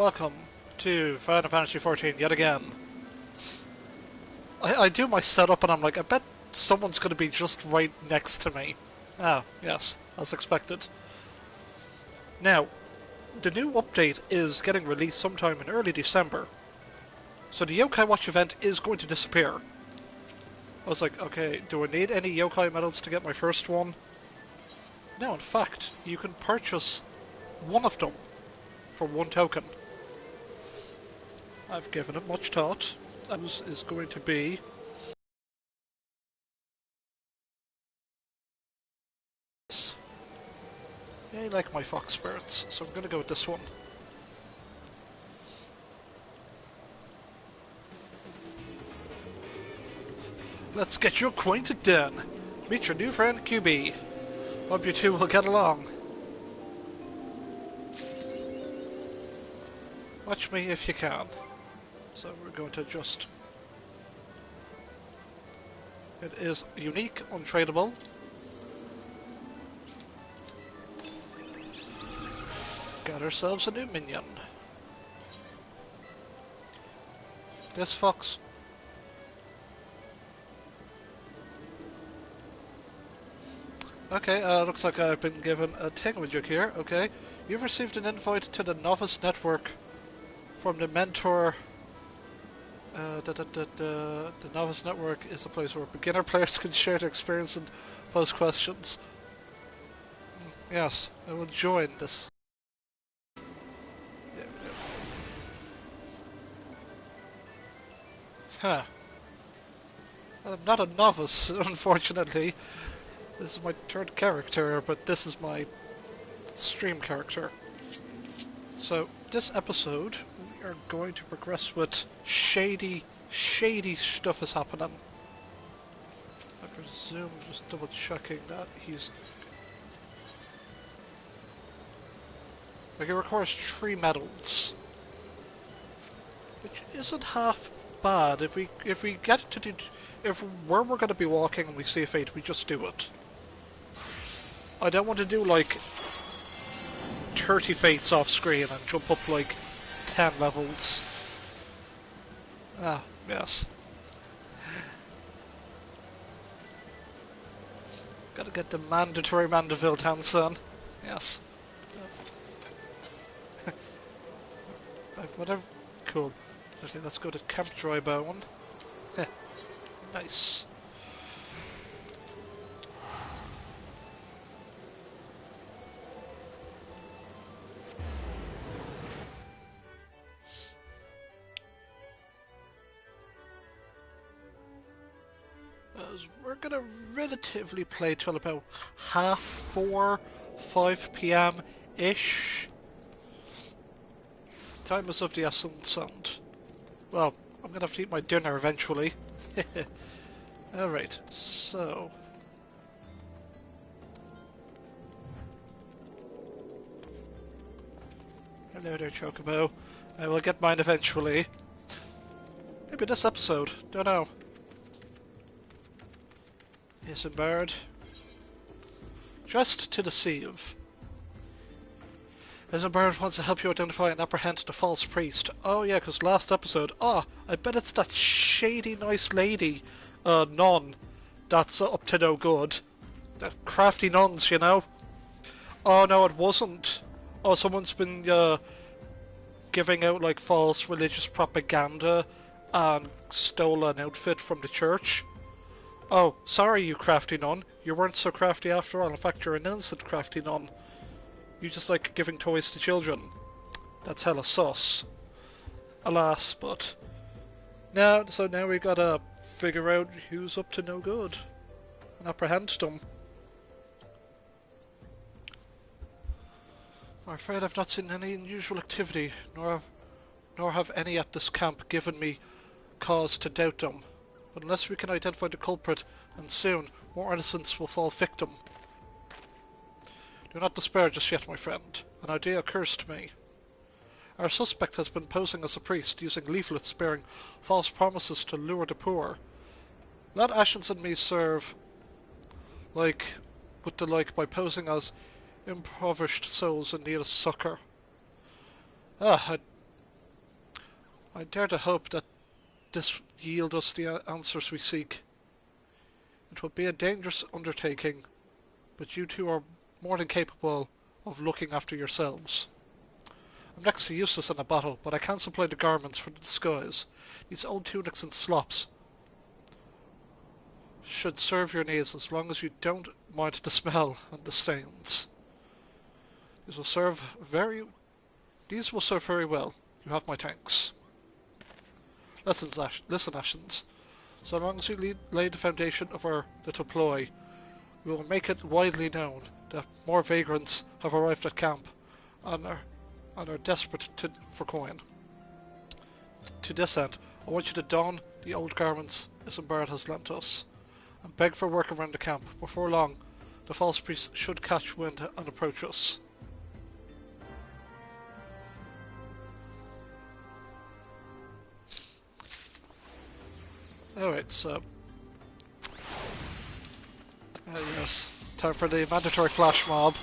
welcome to Final Fantasy XIV yet again. I do my setup and I'm like, I bet someone's going to be just right next to me. Ah, yes, as expected. Now, the new update is getting released sometime in early December. So the Yokai Watch event is going to disappear. I was like, okay, do I need any Yokai medals to get my first one? No, in fact, you can purchase one of them for 1 token. I've given it much thought. That is going to be... Yeah, I like my fox spirits, so I'm going to go with this one. Let's get you acquainted then. Meet your new friend QB. Hope you two will get along. Watch me if you can. So we're going to adjust. It is unique, untradeable. Got ourselves a new minion. This fox. Okay, looks like I've been given a thingamajig here. Okay, you've received an invite to the Novice Network from the mentor. The Novice Network is a place where beginner players can share their experience and pose questions. Yes, I will join this. Yeah. Huh. I'm not a novice, unfortunately. This is my third character, but this is my stream character. So, this episode, we are going to progress with shady stuff is happening. I presume, just double checking that he's... Like, it requires 3 medals. Which isn't half bad. If we get to do... If where we're going to be walking and we see a fate, we just do it. I don't want to do, like, 30 fates off screen and jump up, like, 10 levels. Ah, yes. Gotta get the mandatory Mandeville Tansan. Yes. Whatever. Cool. Okay, let's go to Camp Drybone. Nice. We're gonna relatively play till about 4:30, 5 PM-ish. Time is of the essence, and well, I'm gonna have to eat my dinner eventually. Alright, so... Hello there, Chocobo. I will get mine eventually. Maybe this episode, don't know. Isambard. Dressed to deceive. Isambard wants to help you identify and apprehend the false priest. Oh yeah, because last episode... I bet it's that shady nice lady, nun, that's up to no good. The crafty nuns, you know? Oh no, it wasn't. Oh, someone's been, giving out, like, false religious propaganda and stole an outfit from the church. Oh, sorry, you crafty nun. You weren't so crafty after all. In fact, you're an innocent crafty nun. You just like giving toys to children. That's hella sus. Alas, but... so now we gotta figure out who's up to no good. And apprehend them. I'm afraid I've not seen any unusual activity, nor have any at this camp given me cause to doubt them. But unless we can identify the culprit, and soon, more innocents will fall victim. Do not despair just yet, my friend. An idea occurs to me. Our suspect has been posing as a priest, using leaflets bearing false promises to lure the poor. Let Ashens and me serve by posing as impoverished souls in need of succor. I I dare to hope that this yield us the answers we seek. It will be a dangerous undertaking, but you two are more than capable of looking after yourselves. I'm next to useless in a battle, but I can supply the garments for the disguise. These old tunics and slops should serve your needs as long as you don't mind the smell and the stains. These will serve very well. You have my thanks. Listen, Ashens. So long as you lay the foundation of our little ploy, we will make it widely known that more vagrants have arrived at camp and are desperate for coin. To this end, I want you to don the old garments Isambard has lent us, and beg for work around the camp. Before long, the false priest should catch wind and approach us. Alright, so... yes, time for the mandatory flash mob.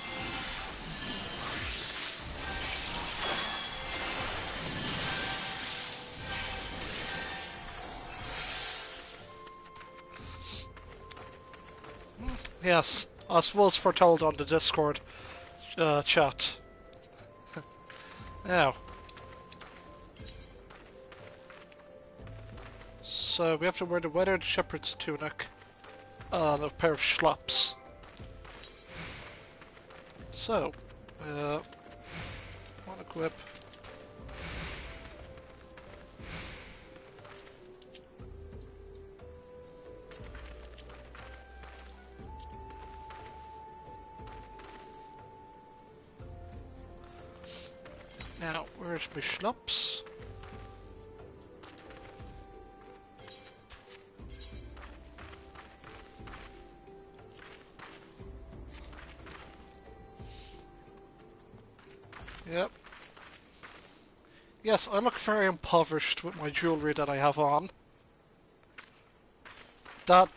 Yes, as was foretold on the Discord chat. Now. So we have to wear the weathered shepherd's tunic and a pair of schlops. So, one equip. Now, where's my schlops? Yep. Yes, I look very impoverished with my jewellery that I have on. That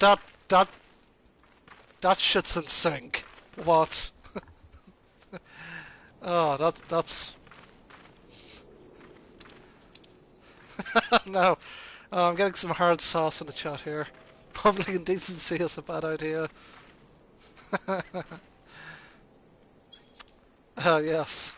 shit's in sync. What? Oh, that's... No. Oh, I'm getting some hard sauce in the chat here. Public indecency is a bad idea. Yes.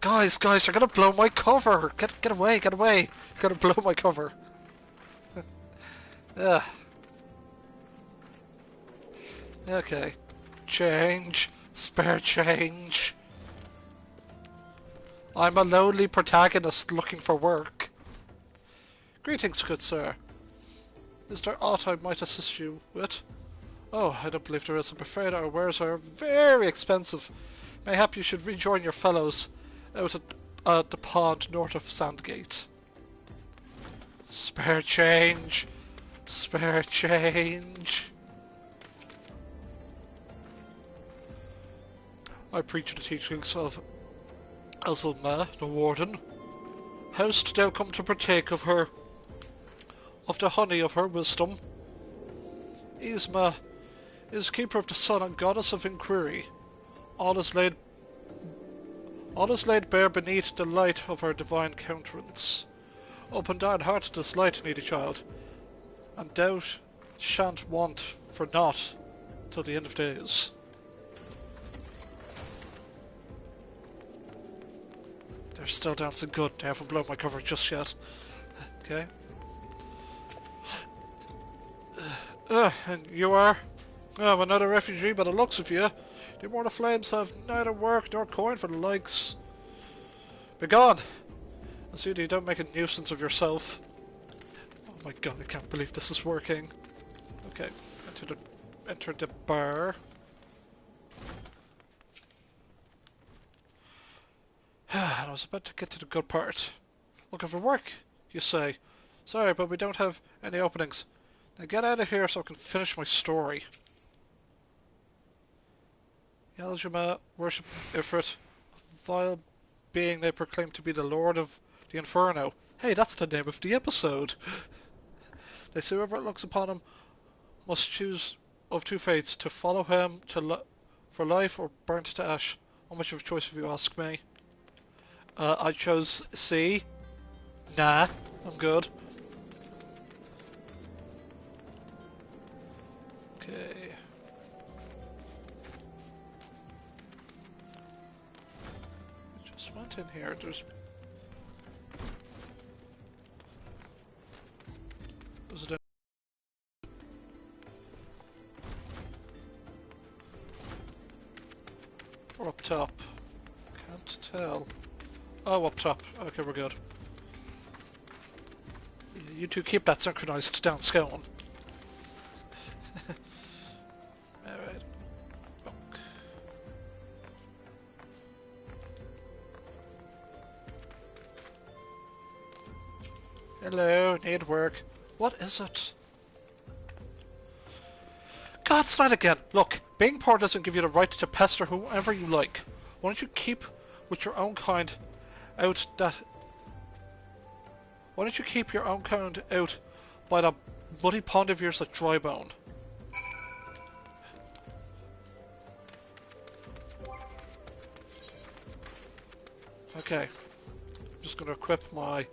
Guys, you're gonna blow my cover! Get away! You're gonna blow my cover. Ugh. Okay. Change. Spare change. I'm a lonely protagonist looking for work. Greetings, good sir. Is there aught I might assist you with? Oh, I don't believe there is. I'm afraid our wares are very expensive. Mayhap you should rejoin your fellows out at the pond north of Sandgate. Spare change. Spare change. I preach the teachings of Azulma, the warden. How'st thou come to partake of the honey of her wisdom? Yzma is keeper of the sun and goddess of inquiry. All is laid bare beneath the light of her divine countenance. Open thine heart to this light, needy child, and thou shan't want for naught till the end of days. They're still dancing good. They haven't blown my cover just yet. Okay. And you are? I'm another refugee by the looks of you. The Immortal Flames have neither work nor coin for the likes. Begone! I see that you don't make a nuisance of yourself. Oh my god, I can't believe this is working. Okay, enter the bar. And I was about to get to the good part. Looking for work, you say? Sorry, but we don't have any openings. Now get out of here so I can finish my story. Yaljima worship Ifrit, a vile being they proclaim to be the Lord of the Inferno. Hey, that's the name of the episode! They say whoever looks upon him must choose of two fates, to follow him for life or burnt to ash. How much of a choice if you ask me? I chose C. Nah, I'm good. Okay. Just went in here. There's it or up top? Can't tell. Oh, up top. Okay, we're good. You two keep that synchronized down scone. Alright. Bunk. Hello, need work. What is it? God's not again! Look, being poor doesn't give you the right to pester whoever you like. Why don't you keep with your own kind out that... Why don't you keep your own kind out by the muddy pond of yours like Drybone? Okay. I'm just gonna equip my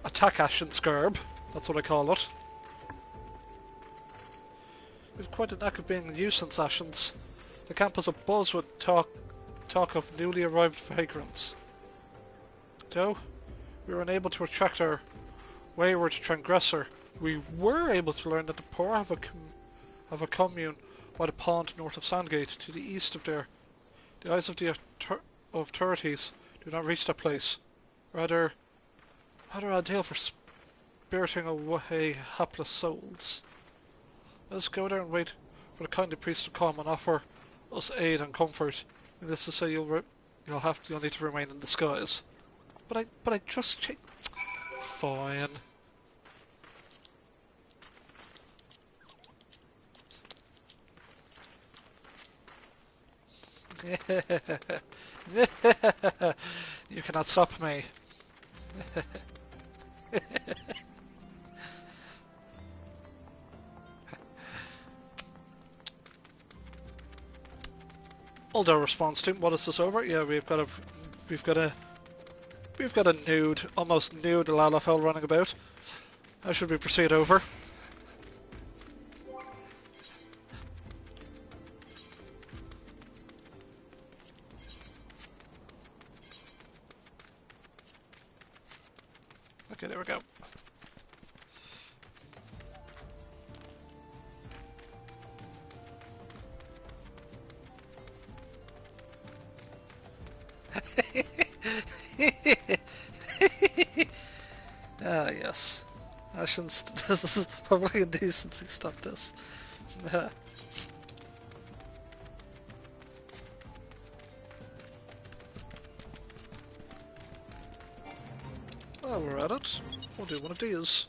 attack Ashen Scurb. That's what I call it. We've quite a knack of being a nuisance, Ashens. The camp is abuzz with talk of newly arrived vagrants. Though we were unable to attract our wayward transgressor, we were able to learn that the poor have a commune by the pond north of Sandgate, to the east of there. The eyes of the authorities do not reach that place. Rather ideal for spiriting away hapless souls. Let's go there and wait for the kindly priest to come and offer us aid and comfort. And this is so you'll need to remain in disguise. But I just fine. You cannot stop me. Aldo responds to him. What is this over? Yeah, we've got a nude, almost nude Lalafell running about. How should we proceed over? Okay, there we go. Ah, yes. I shouldn't. This is probably indecency. Stop this. Well, we're at it. We'll do one of these.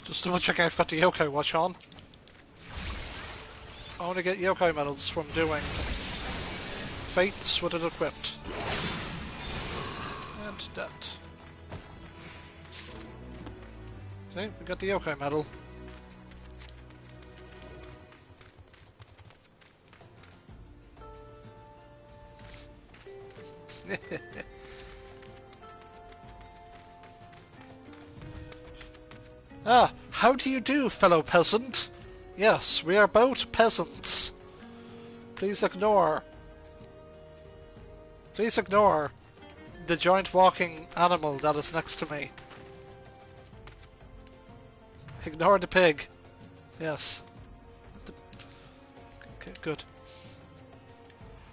Just double check I've got the Yokai watch on. I want to get yokai medals from doing fates with it equipped. And that. See, we got the yokai medal. Ah, how do you do, fellow peasant? Yes, we are both peasants. Please ignore the giant walking animal that is next to me. Ignore the pig. Yes. Okay, good.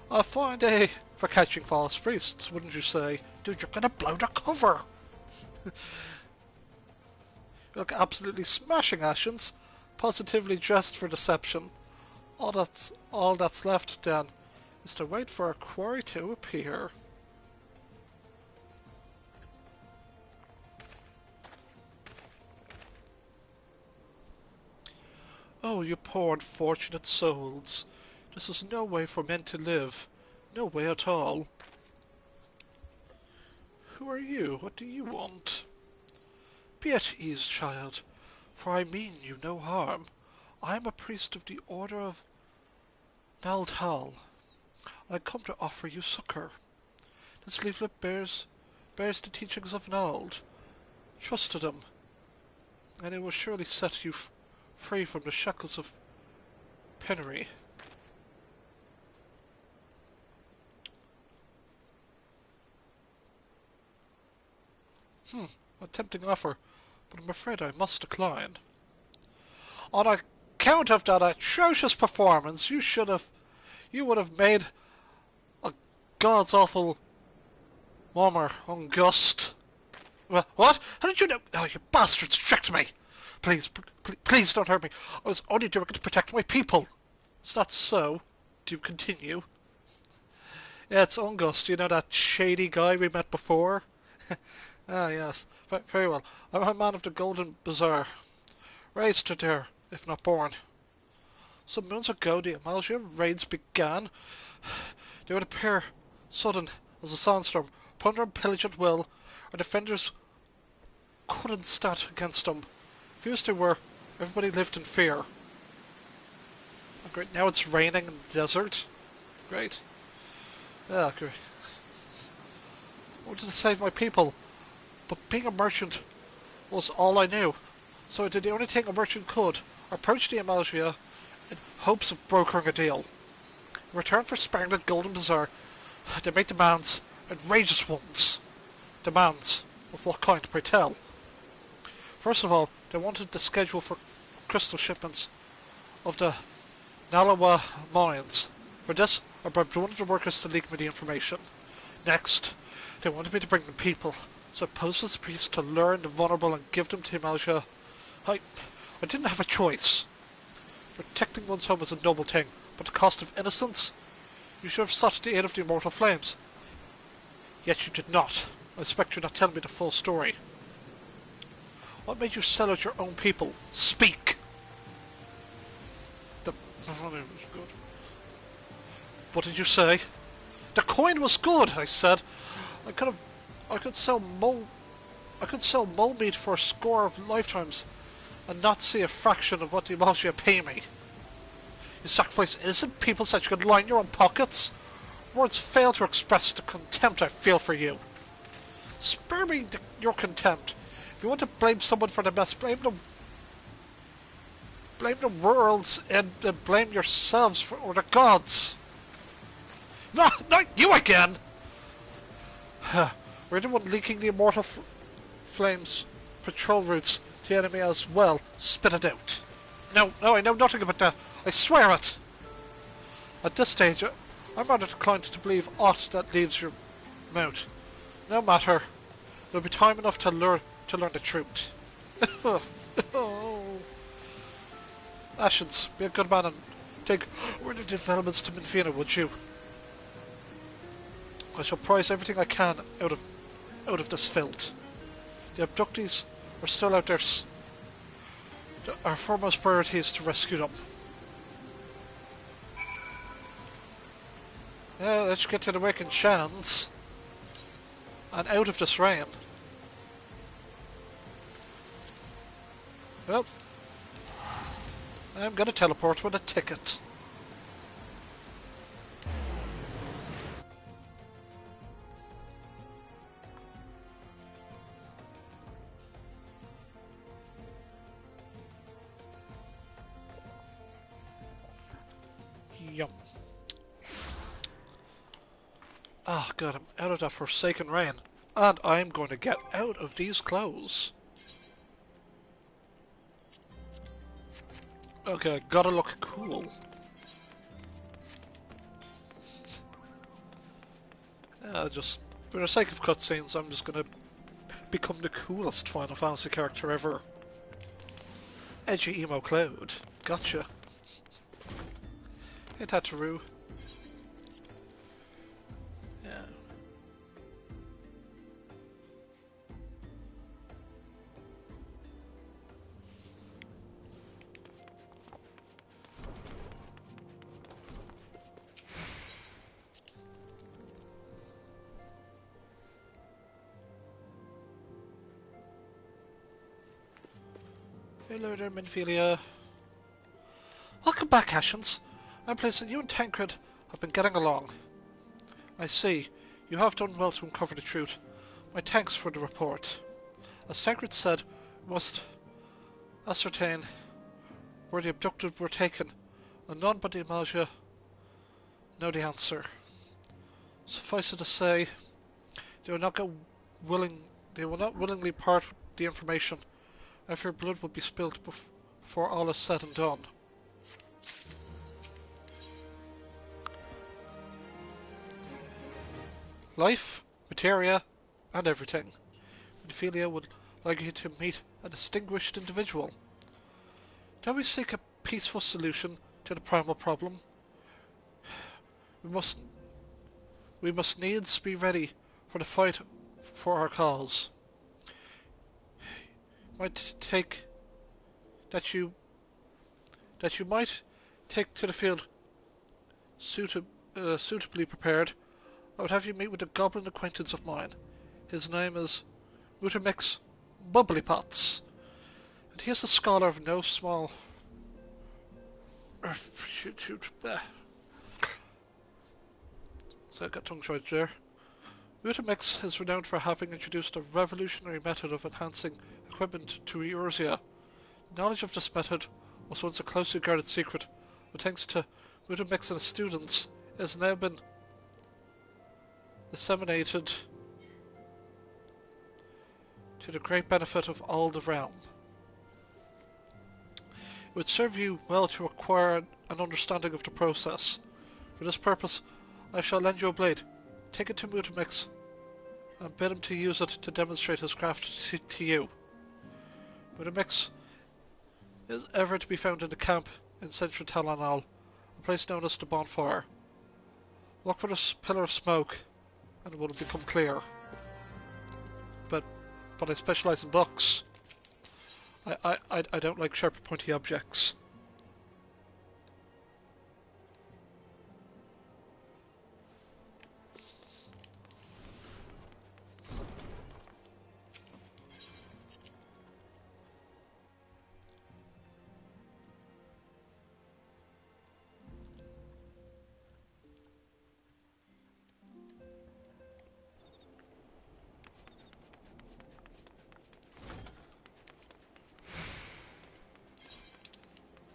A fine day for catching false priests, wouldn't you say? Dude, you're gonna blow the cover! You look absolutely smashing, Ashens. Positively dressed for deception. All that's left, then, is to wait for a quarry to appear. Oh, you poor unfortunate souls. This is no way for men to live. No way at all. Who are you? What do you want? Be at ease, child, for I mean you no harm. I am a priest of the Order of Naldhal, and I come to offer you succor. This leaflet bears the teachings of Nald. Trust to them, and it will surely set you free from the shackles of penury. A tempting offer, but I'm afraid I must decline. On account of that atrocious performance, you would have made a god's awful murmur ungust. What? How did you know? Oh, you bastards tricked me! Please don't hurt me. I was only doing it to protect my people. Is that so? Do you continue? Yeah, it's Ungust. You know that shady guy we met before? Ah, yes. Very well. I'm a man of the Golden Bazaar. Raised to there, if not born. Some moons ago, the Amalgia raids began. They would appear sudden as a sandstorm, plunder and pillage at will. Our defenders couldn't stand against them. Few as they were, everybody lived in fear. Oh, great, now it's raining in the desert. Great. Yeah, great. I wanted to save my people, but being a merchant was all I knew. So I did the only thing a merchant could, approach the Amalgia in hopes of brokering a deal. In return for sparing the Golden Bazaar, they made demands, outrageous ones. Demands? Of what kind, pray tell? First of all, they wanted the schedule for crystal shipments of the Nalawa mines. For this, I bribed one of the workers to leak me the information. Next, they wanted me to bring them people, so I posed as a priest to learn the vulnerable and give them to Amalgia. I didn't have a choice. Protecting one's home is a noble thing, but at the cost of innocence? You should have sought the aid of the immortal flames. Yet you did not. I expect you're not telling me the full story. What made you sell out your own people? Speak! The money was good. What did you say? The coin was good, I said. I could sell mole meat for a score of lifetimes and not see a fraction of what the Amalgia pay me. You sacrifice innocent people so that you could line your own pockets? Words fail to express the contempt I feel for you. Spare me your contempt. If you want to blame someone for the mess, blame the worlds and blame yourselves or the gods. No, not you again! We're the one leaking the immortal flames patrol routes to the enemy as well. Spit it out. No, I know nothing about that. I swear it! At this stage, I'm rather inclined to believe aught that leaves your mouth. No matter. There'll be time enough to learn the truth. Oh. Ashens, be a good man and take the developments to Minfina, would you? I shall prize everything I can out of this filth. The abductees are still out there. Our foremost priority is to rescue them. Let's get to the Waking Chance and out of this rain. Well, I'm gonna teleport with a ticket. Yum. Oh god, I'm out of that forsaken rain. And I'm going to get out of these clothes. Okay, gotta look cool. Just for the sake of cutscenes, I'm just gonna become the coolest Final Fantasy character ever. Edgy emo Cloud. Gotcha. Hey Tataru. Yeah. Hello there, Minfilia. Welcome back, Ashians. I'm pleased that you and Tancred have been getting along. I see. You have done well to uncover the truth. My thanks for the report. As Tancred said, we must ascertain where the abducted were taken, and none but the Amalia know the answer. Suffice it to say, they will not willingly part with the information. I fear blood will be spilt before all is said and done. Life, materia, and everything. Ophelia would like you to meet a distinguished individual. Can we seek a peaceful solution to the primal problem? We must needs be ready for the fight for our cause. Might take that you might take to the field suitably prepared. I would have you meet with a goblin acquaintance of mine. His name is Mutamix Bubblypots, and he is a scholar of no small. So I got tongue tied there. Mutamix is renowned for having introduced a revolutionary method of enhancing equipment to Eorzea. Knowledge of this method was once a closely guarded secret, but thanks to Mutamix and his students, it has now been disseminated to the great benefit of all the realm. It would serve you well to acquire an understanding of the process. For this purpose, I shall lend you a blade. Take it to Mutamix and bid him to use it to demonstrate his craft to you. Mutamix is ever to be found in the camp in Central Talanal, a place known as the Bonfire. Look for this pillar of smoke, and it will become clear. But I specialize in books. I don't like sharp, pointy objects.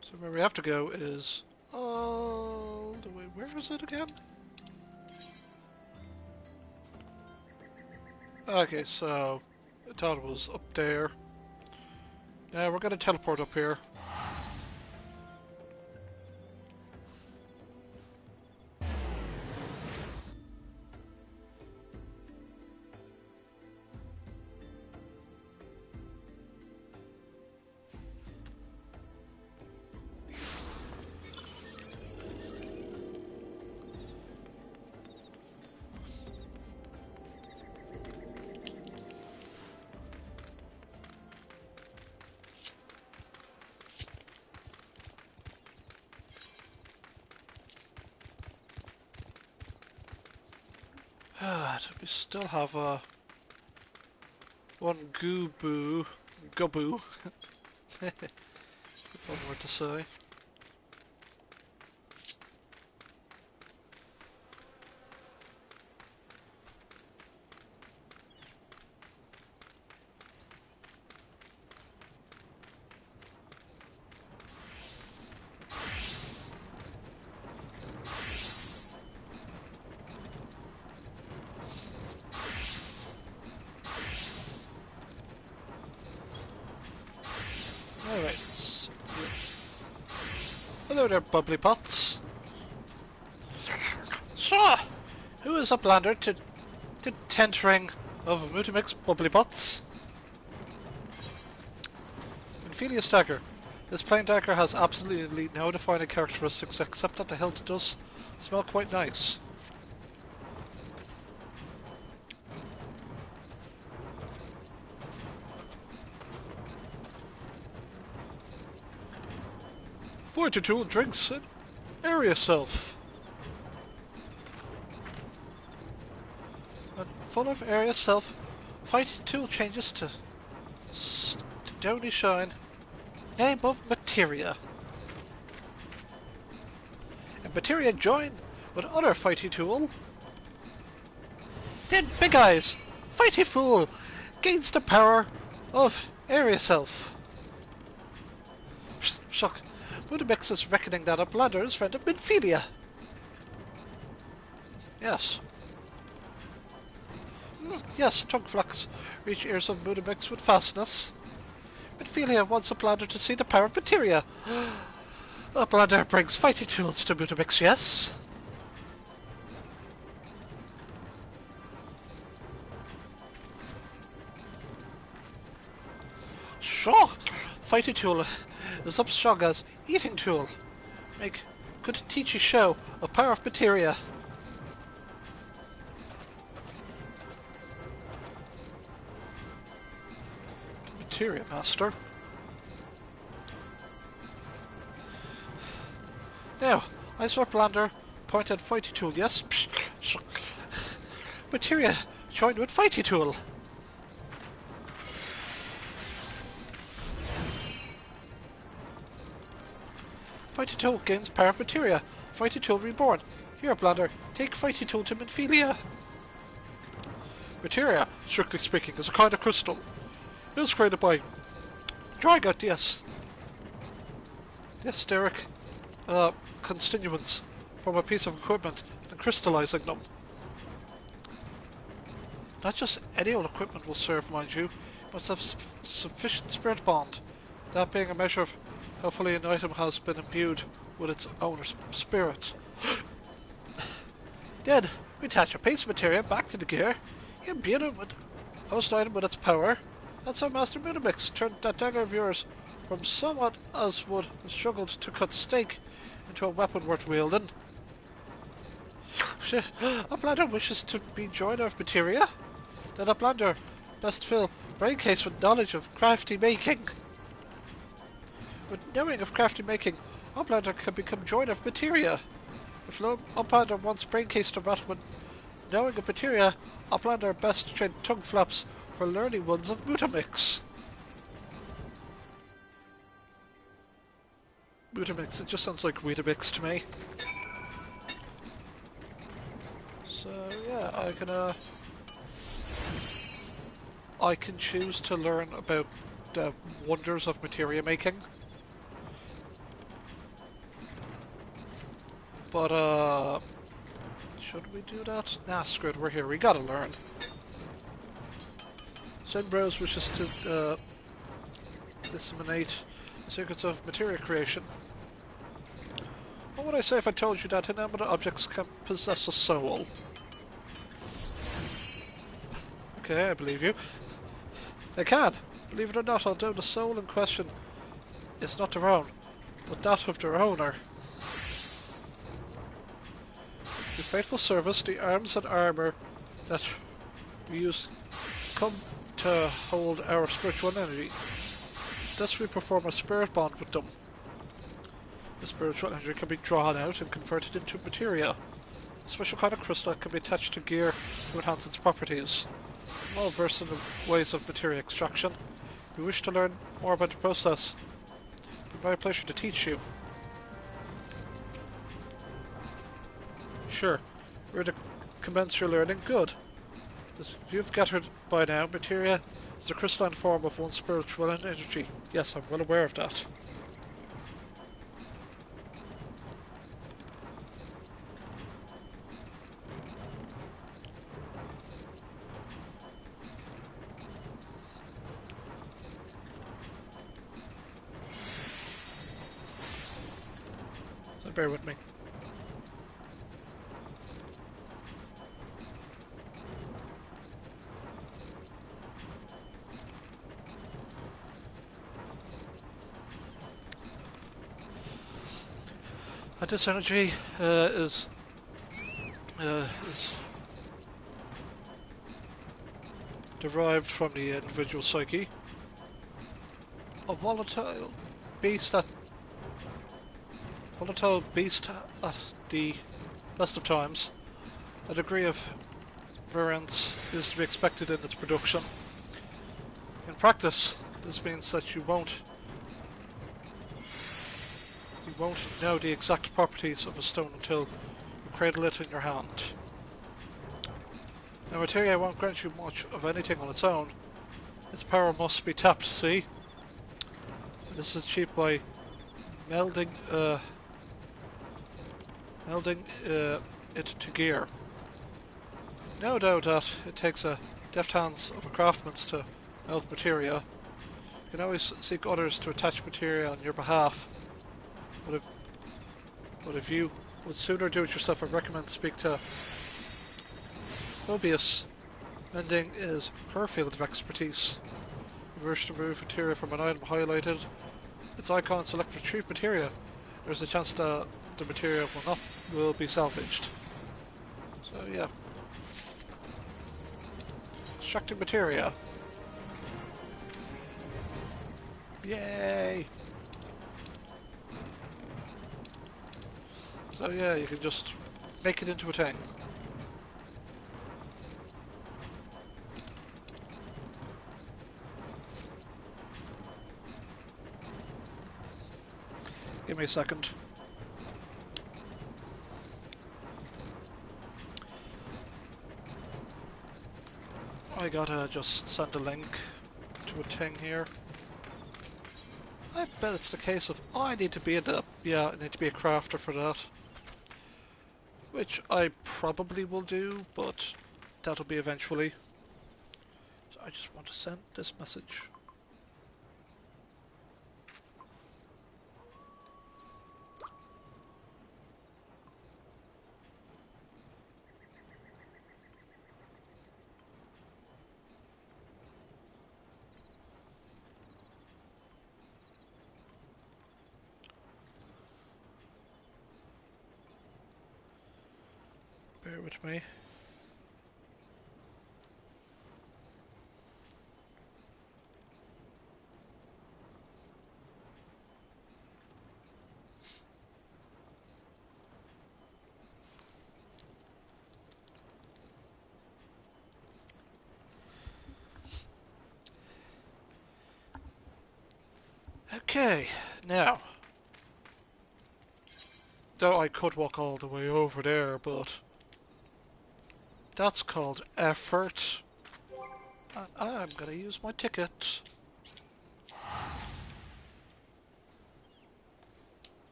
So where we have to go is all the way. Where is it again? Okay, so I thought it was up there. Now we're gonna teleport up here. We still have one Guboo. If one word to say. Alright. Hello there, bubbly pots. So, who is uplander to tentering of Mutamix bubbly pots? Ophelia Stagger. This plain dagger has absolutely no defining characteristics except that the hilt does smell quite nice. Fortitude drinks an area self. When full of area self, fighting tool changes to Stony Shine. Name of materia. And materia join with other fighty tool. Then Big Eyes, fighty fool, gains the power of area self. Shock. Mutamix is reckoning that uplander is friend of Minfilia. Yes. Yes, tongue flux reach ears of Mutamix with fastness. Minfilia wants uplander to see the power of materia. Uplander brings fighting tools to Mutamix, yes? Sure! Fighting tool is up strong as eating tool. Make good teachy show of power of materia. Materia master. Now, I saw Blander point at fighty tool, yes? Materia joined with fighty tool. Fighty tool gains power of materia. Fighty tool reborn. Here, Blander, take fighty tool to Minfilia. Materia, strictly speaking, is a kind of crystal. It was created by drawing out the steric constituents from a piece of equipment and crystallizing them. Not just any old equipment will serve, mind you. It must have sufficient spirit bond. That being a measure of how fully an item has been imbued with its owner's spirit. Then, we attach a piece of materia back to the gear, imbue it with host item with its power. That's how Master Mutamix turned that dagger of yours from somewhat as would have struggled to cut steak into a weapon worth wielding. Uplander wishes to be joiner of materia? Then Uplander best fill brain case with knowledge of crafty making. With knowing of crafty making, Uplander can become joiner of materia. If Uplander wants brain case to rot with knowing of materia, Uplander best train tongue flaps for learning ones of Mutamix. Mutamix, it just sounds like Weetabix to me. So yeah, I can choose to learn about the wonders of materia making. But should we do that? Nah, screw it, we're here, we gotta learn. Sunbros wishes to disseminate the secrets of materia creation. What would I say if I told you that inanimate objects can possess a soul? Okay, I believe you. They can. Believe it or not, although the soul in question is not their own, but that of their owner. With faithful service, the arms and armour that we use come to hold our spiritual energy. Thus we perform a spirit bond with them. The spiritual energy can be drawn out and converted into materia. A special kind of crystal can be attached to gear to enhance its properties. I'm well versed in the ways of materia extraction. If you wish to learn more about the process, it would be my pleasure to teach you. Sure, we're to commence your learning. Good. As you've gathered by now, materia is the crystalline form of one spiritual energy. Yes, I'm well aware of that. So bear with me. And this energy is derived from the individual psyche. A volatile beast at the best of times. A degree of variance is to be expected in its production. In practice, this means that you won't know the exact properties of a stone until you cradle it in your hand. Now, materia won't grant you much of anything on its own. Its power must be tapped, see? This is achieved by melding it to gear. No doubt that it takes the deft hands of a craftsman to meld materia. You can always seek others to attach materia on your behalf. But if you would sooner do it yourself, I recommend speak to Mobius. Mending is her field of expertise. If you wish to remove materia from an item highlighted, its icon, select retrieve materia. There's a chance that the materia will be salvaged. So yeah. Extracting materia. Yay! So yeah, you can just make it into a thing. Give me a second. I gotta just send a link to a thing here. I bet it's the case of I need to be I need to be a crafter for that. Which I probably will do, but that'll be eventually. So I just want to send this message. Bear with me. Okay, now. Though I could walk all the way over there, but that's called effort. And I'm gonna use my ticket.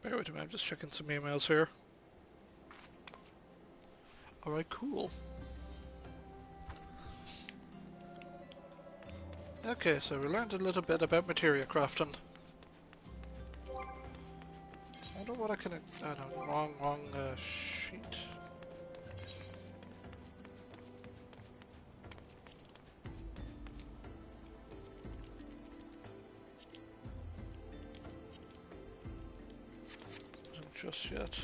Bear with me, I'm just checking some emails here. Alright, cool. Okay, so we learned a little bit about materia crafting. I wonder what I can... Oh no, wrong sheet. Just yet.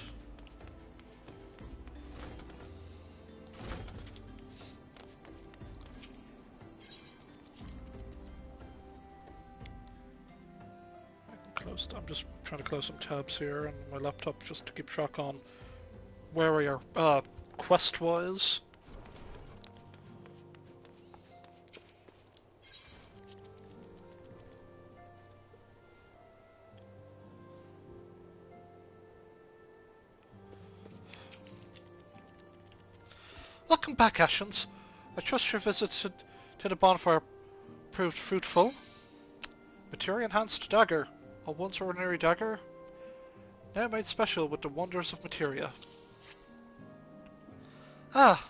trying to close some tabs here on my laptop just to keep track on where we are quest-wise. Welcome back, Ashens. I trust your visit to the bonfire proved fruitful. Materia-enhanced dagger. A once ordinary dagger, now made special with the wonders of materia. Ah,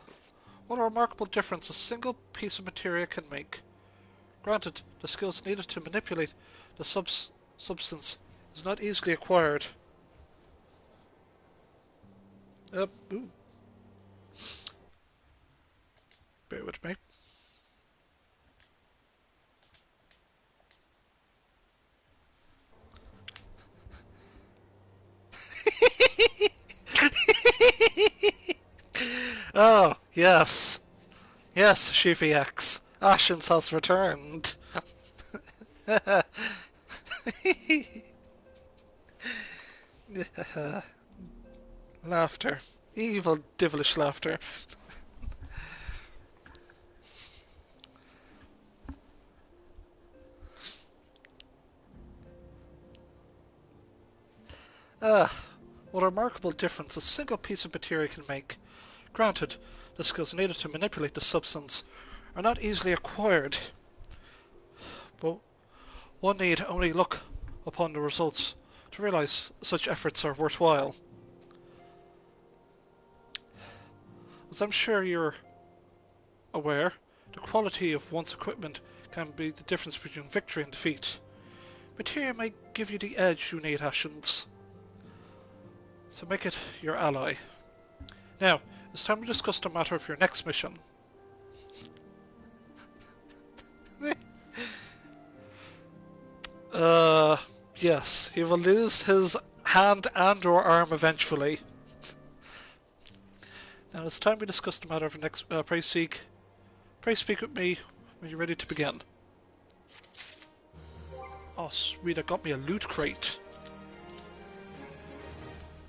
what a remarkable difference a single piece of materia can make. Granted, the skills needed to manipulate the substance is not easily acquired. Ooh. Bear with me. Oh, yes. Yes, Sheepy X. Ashens has returned. Laughter. Evil, devilish laughter. Ah, what a remarkable difference a single piece of materia can make. Granted, the skills needed to manipulate the substance are not easily acquired, but one need only look upon the results to realize such efforts are worthwhile. As I'm sure you're aware, the quality of one's equipment can be the difference between victory and defeat. Materia may give you the edge you need, Ashens, so make it your ally. Now, it's time to discuss the matter of your next mission. Yes, he will lose his hand and or arm eventually. Now it's time we discuss the matter of your next, pray speak with me when you're ready to begin. Oh sweet, I got me a loot crate.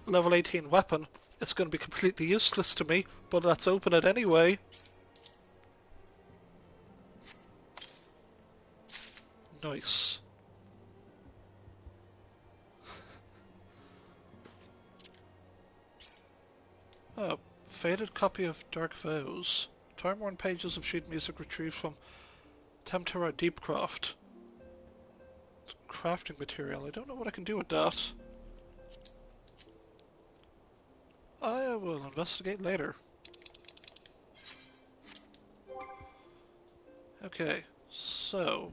Level 18 weapon. It's going to be completely useless to me, but let's open it anyway. Nice. A faded copy of Dark Vows. Time-worn pages of sheet music retrieved from Tempera Deepcraft. Crafting material. I don't know what I can do with that. I will investigate later. Okay, so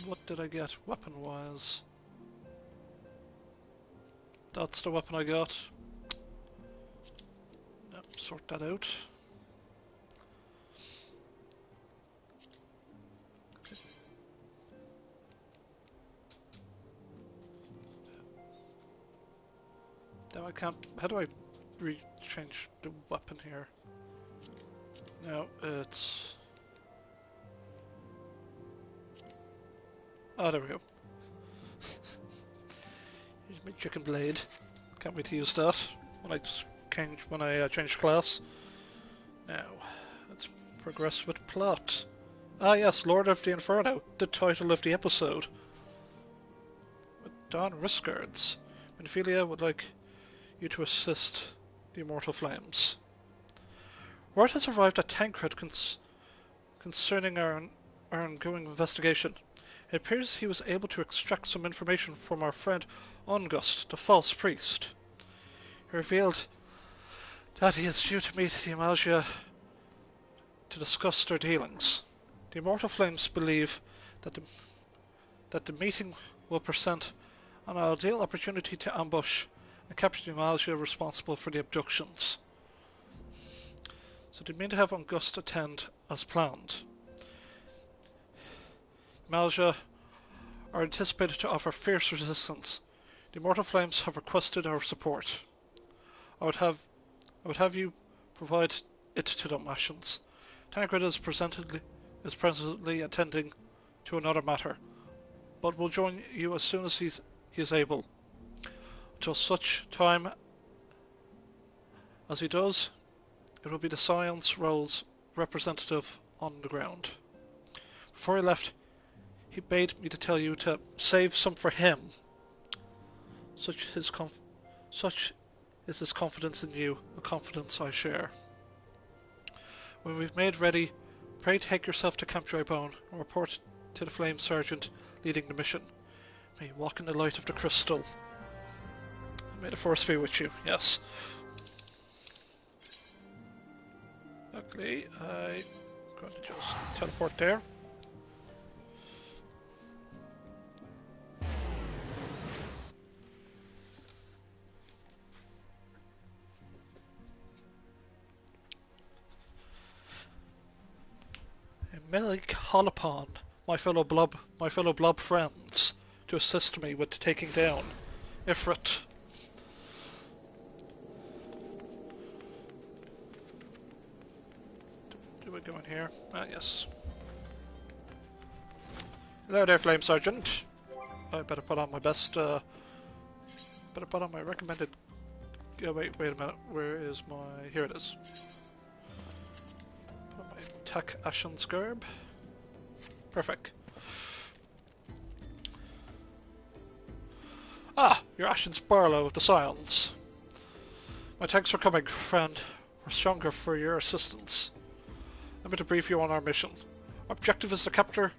what did I get weapon-wise? That's the weapon I got. Yep, sort that out. Now I can't. How do I change the weapon here? No, it's. Oh, there we go. Here's my chicken blade. Can't wait to use that when I change class. Now, let's progress with plot. Ah yes, Lord of the Inferno, the title of the episode. With Don Riskards. Minophilia would like you to assist the Immortal Flames. Word has arrived at Tancred concerning our ongoing investigation. It appears he was able to extract some information from our friend August, the false priest. He revealed that he is due to meet the Amalgia to discuss their dealings. The Immortal Flames believe that the meeting will present an ideal opportunity to ambush and capture the Amalgia responsible for the abductions. So they mean to have August attend as planned. Amalgia are anticipated to offer fierce resistance. The Immortal Flames have requested our support. I would have you provide it to them, Ashens. Tancred is presently attending to another matter, but will join you as soon as he's he is able. Until such time as he does, it will be the Science role's representative on the ground. Before he left, he bade me to tell you to save some for him. Such is his confidence in you, a confidence I share. When we've made ready, pray take yourself to Camp Drybone and report to the Flame Sergeant leading the mission. May you walk in the light of the crystal. And may the Force be with you, yes. Luckily, I'm going to just teleport there. May call upon my fellow blob friends to assist me with taking down Ifrit. Do we go in here? Ah, yes. Hello there, Flame Sergeant. I better put on my best, better put on my recommended... Oh, wait a minute. Where is my... Here it is. Put on my Tech Ashen Scarb. Perfect. Ah, you're Ashen Sparlow of the Scions. My thanks for coming, friend. We're stronger for your assistance. Let me to brief you on our mission. Our objective is to capture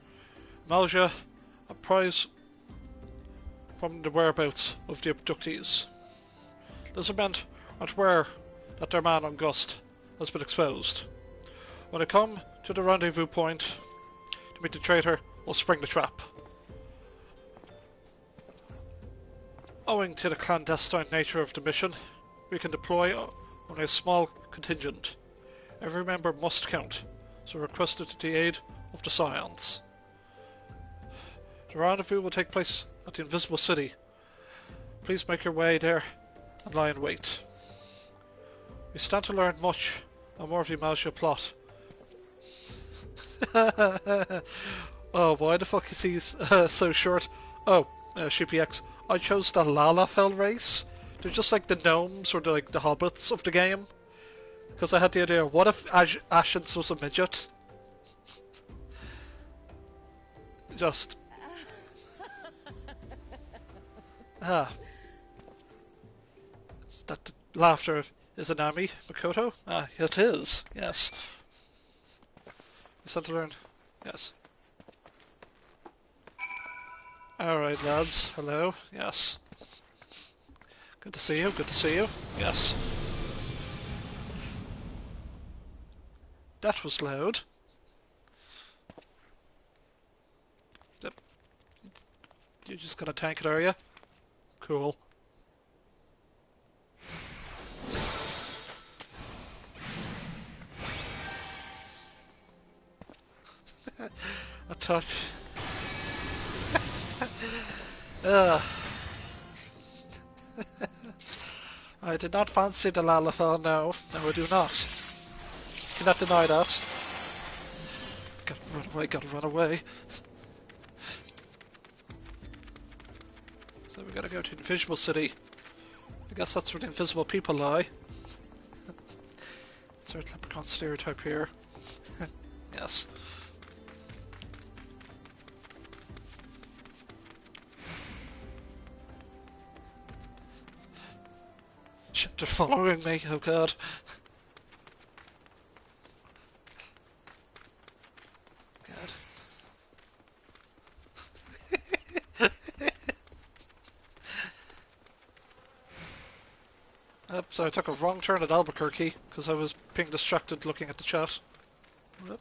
Malja, a prize from the whereabouts of the abductees. Lizardmen aren't aware that their man on Gust has been exposed. When I come to the rendezvous point to meet the traitor, we'll spring the trap. Owing to the clandestine nature of the mission, we can deploy only a small contingent. Every member must count, so requested the aid of the Scions. The rendezvous will take place at the Invisible City. Please make your way there and lie in wait. We stand to learn much and more of the Malja plot. Oh, why the fuck is he so short? Oh, ShipyX. I chose the Lalafell race. They're just like the gnomes or like the hobbits of the game. Because I had the idea, what if Ashens was a midget? Just... Is that the laughter of Izanami Makoto? Ah, it is, yes. You said to learn, yes. Alright lads, hello, yes. Good to see you, yes. That was loud. You're just gonna tank it, are you? Cool. A touch. I did not fancy the Lalafell, no. No, I do not. Cannot deny that. Gotta run away. So we gotta go to the Invisible City. I guess that's where the invisible people lie. Insert leprechaun stereotype here. Yes. Shit, they're following me, oh god. So I took a wrong turn at Albuquerque because I was being distracted looking at the chat. Yep.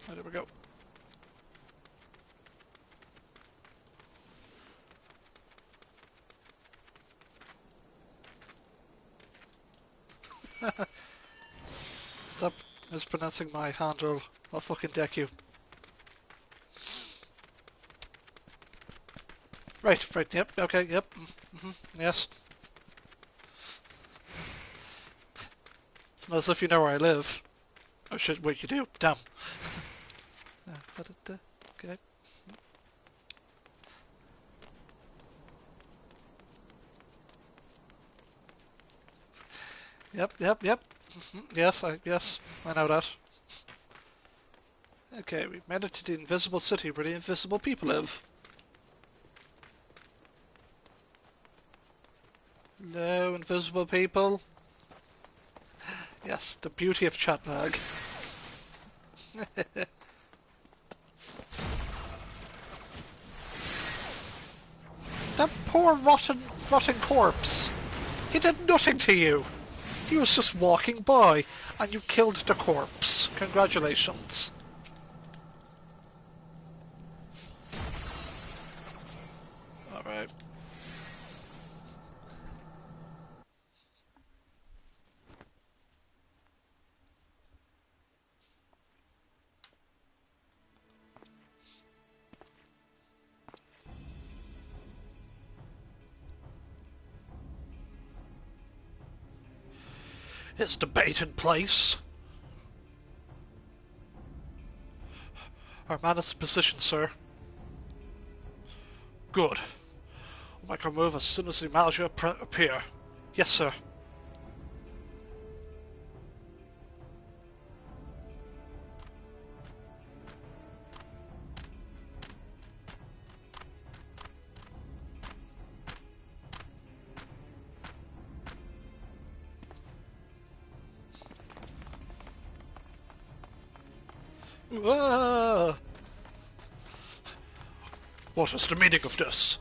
Oh, there we go. Stop mispronouncing my handle. I'll fucking deck you. Right, yep, okay, yep, yes. It's not as if you know where I live. Oh shit, wait, you do? Damn. Okay. Yep. Yes, I know that. Okay, we've made it to the invisible city where the invisible people live. Hello, invisible people. Yes, the beauty of chatbag. That poor rotting corpse. He did nothing to you. He was just walking by, and you killed the corpse. Congratulations. Alright. It's the baited place. Our man is in position, sir. Good. We'll make our move as soon as the Malja appear. Yes, sir. Ah! What is the meaning of this?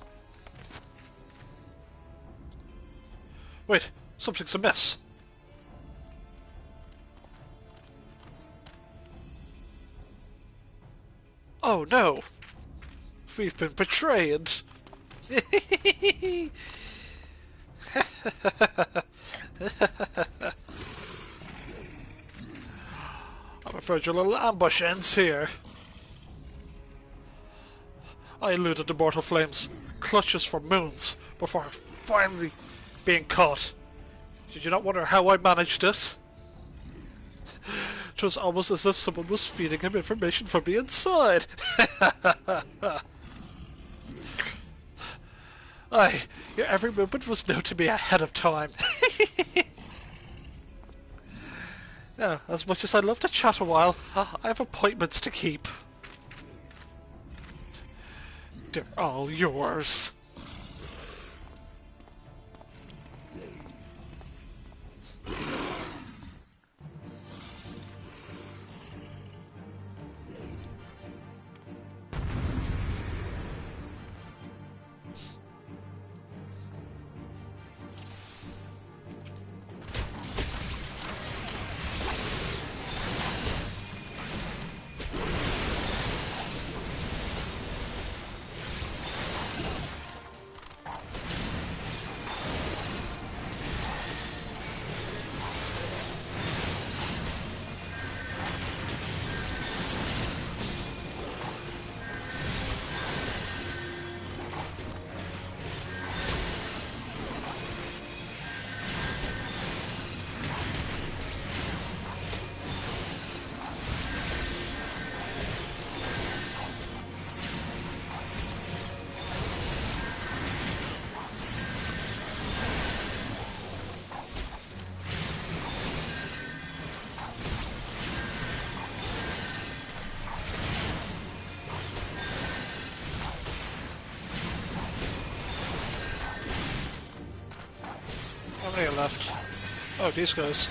Wait, something's amiss. Oh no! We've been betrayed! I'm afraid your little ambush ends here. I eluded the mortal flames' clutches for moons before finally being caught. Did you not wonder how I managed it? It was almost as if someone was feeding him information from the inside. Aye, your every movement was known to me ahead of time. Yeah, as much as I'd love to chat a while, I have appointments to keep. They're all yours. How many are left? Oh, these guys.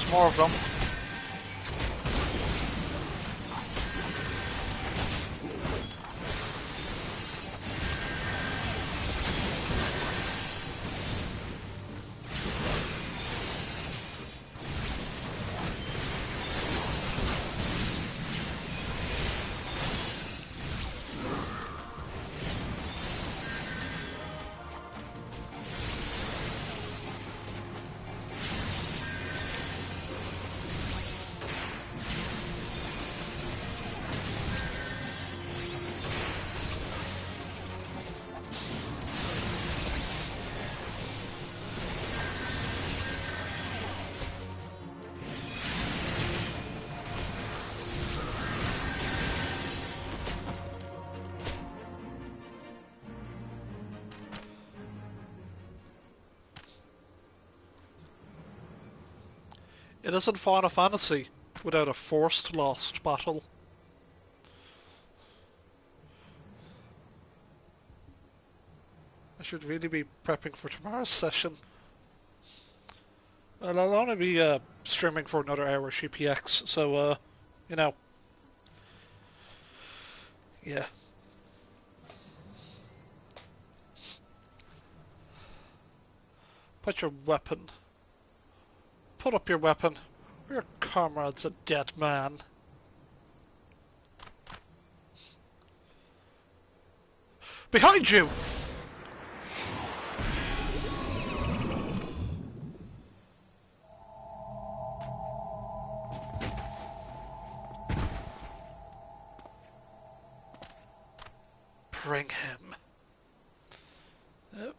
There's more of them. It isn't Final Fantasy without a forced lost battle. I should really be prepping for tomorrow's session. Well, I'll only be streaming for another hour CPX, so, you know. Yeah. Put your weapon. Put up your weapon. Your comrade's a dead man. Behind you! Bring him. Yep.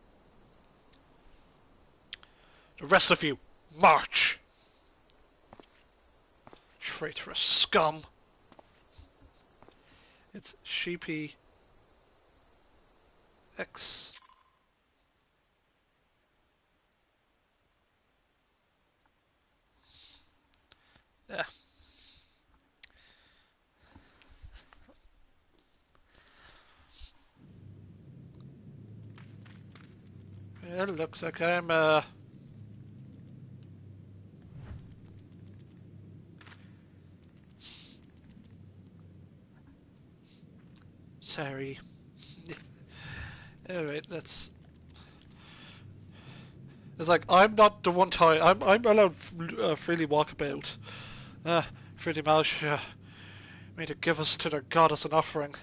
The rest of you, march! Traitorous scum. It's Sheepy X. Yeah. Well, looks like I'm sorry. Alright, that's... It's like, I'm not the one time... I'm allowed freely walk about. Freely Malsh made to give us to their god as an offering.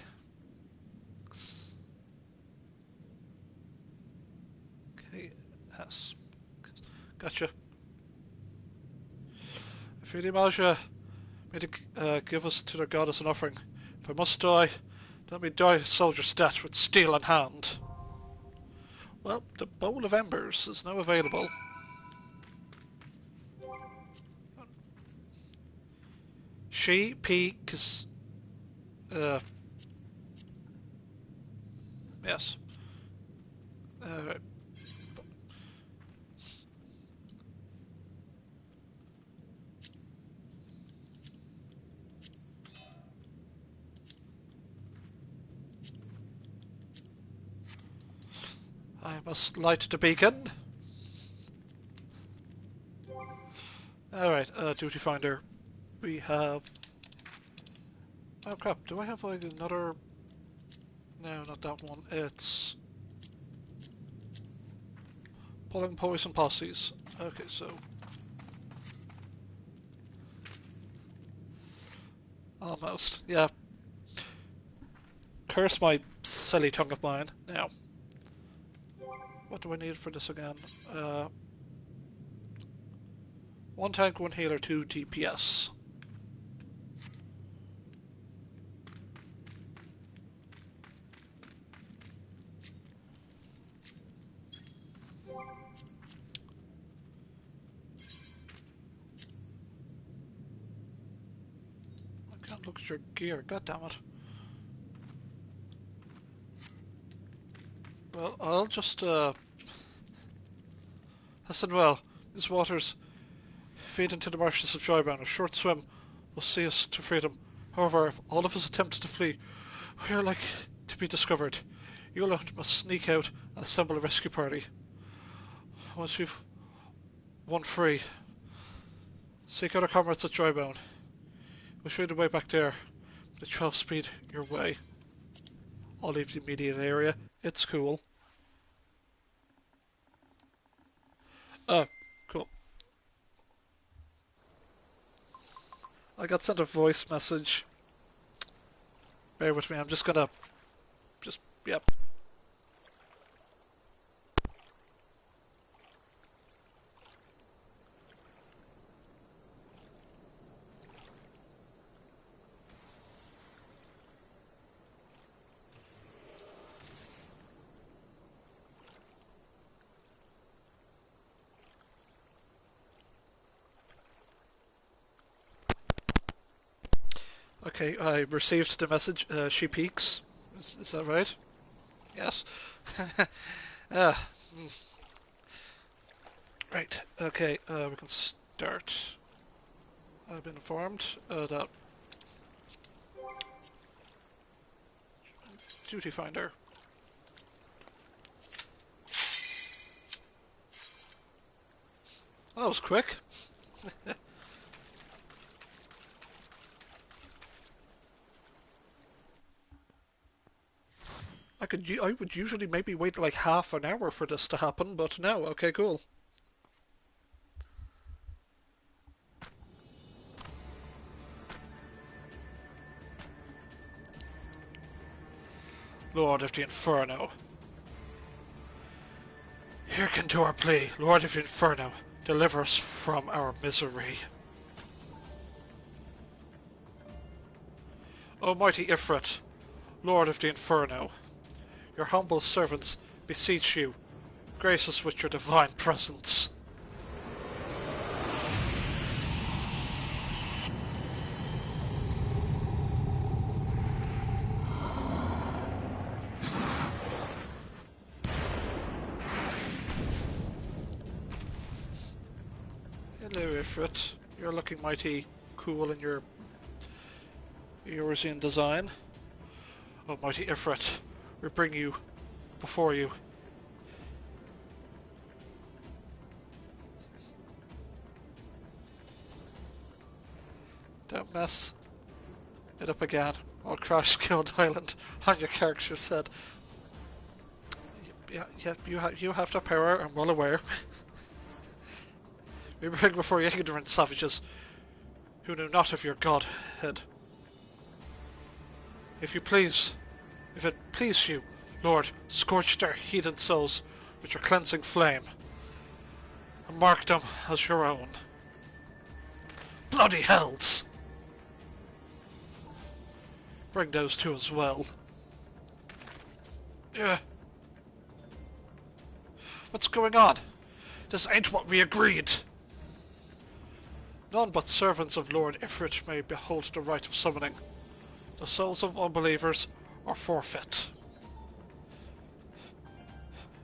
Okay, yes. Gotcha. Freely Malsh made to give us to their god as an offering. If I must die, let me die a soldier's death with steel in hand. Well, the Bowl of Embers is now available. She peaks. Yes. Right. I must light the beacon. Alright, duty finder. We have... Oh crap, do I have like another... No, not that one. It's... Pulling poison posses. Okay, so... Almost, yeah. Curse my silly tongue of mine. Now. What do I need for this again? 1 tank, 1 healer, 2 DPS. I can't look at your gear, god damn it. Well, I'll just, listen well. These waters feed into the marshes of Joybound. A short swim will see us to freedom. However, if all of us attempted to flee, we are like to be discovered. You alone must sneak out and assemble a rescue party. Once we've won free, Seek other comrades at Drybone. We'll show you the way back there. The 12 speed your way. I'll leave the immediate area. It's cool. Oh, cool. I got sent a voice message. Bear with me, I'm just gonna... yep. Okay, I received the message. She peeks. Is that right? Yes. uh, right. Okay. We can start. I've been informed that duty finder. That was quick. I would usually maybe wait like half an hour for this to happen, but no. Okay, cool. Lord of the Inferno. Hearken to our plea, Lord of the Inferno, deliver us from our misery. O mighty Ifrit, Lord of the Inferno, your humble servants beseech you, grace us with your divine presence. Hello, Ifrit. You're looking mighty cool in your Eurasian design. O mighty Ifrit, we bring you before you. Don't mess it up again. I'll crash Guild Island on your character said. Yeah, you have the power, I'm well aware. We bring before you ignorant savages who know not of your godhead. If it please you, Lord, scorch their heathen souls with your cleansing flame, and mark them as your own. Bloody hells! Bring those two as well. Yeah. What's going on? This ain't what we agreed. None but servants of Lord Ifrit may behold the right of summoning. The souls of unbelievers are forfeit.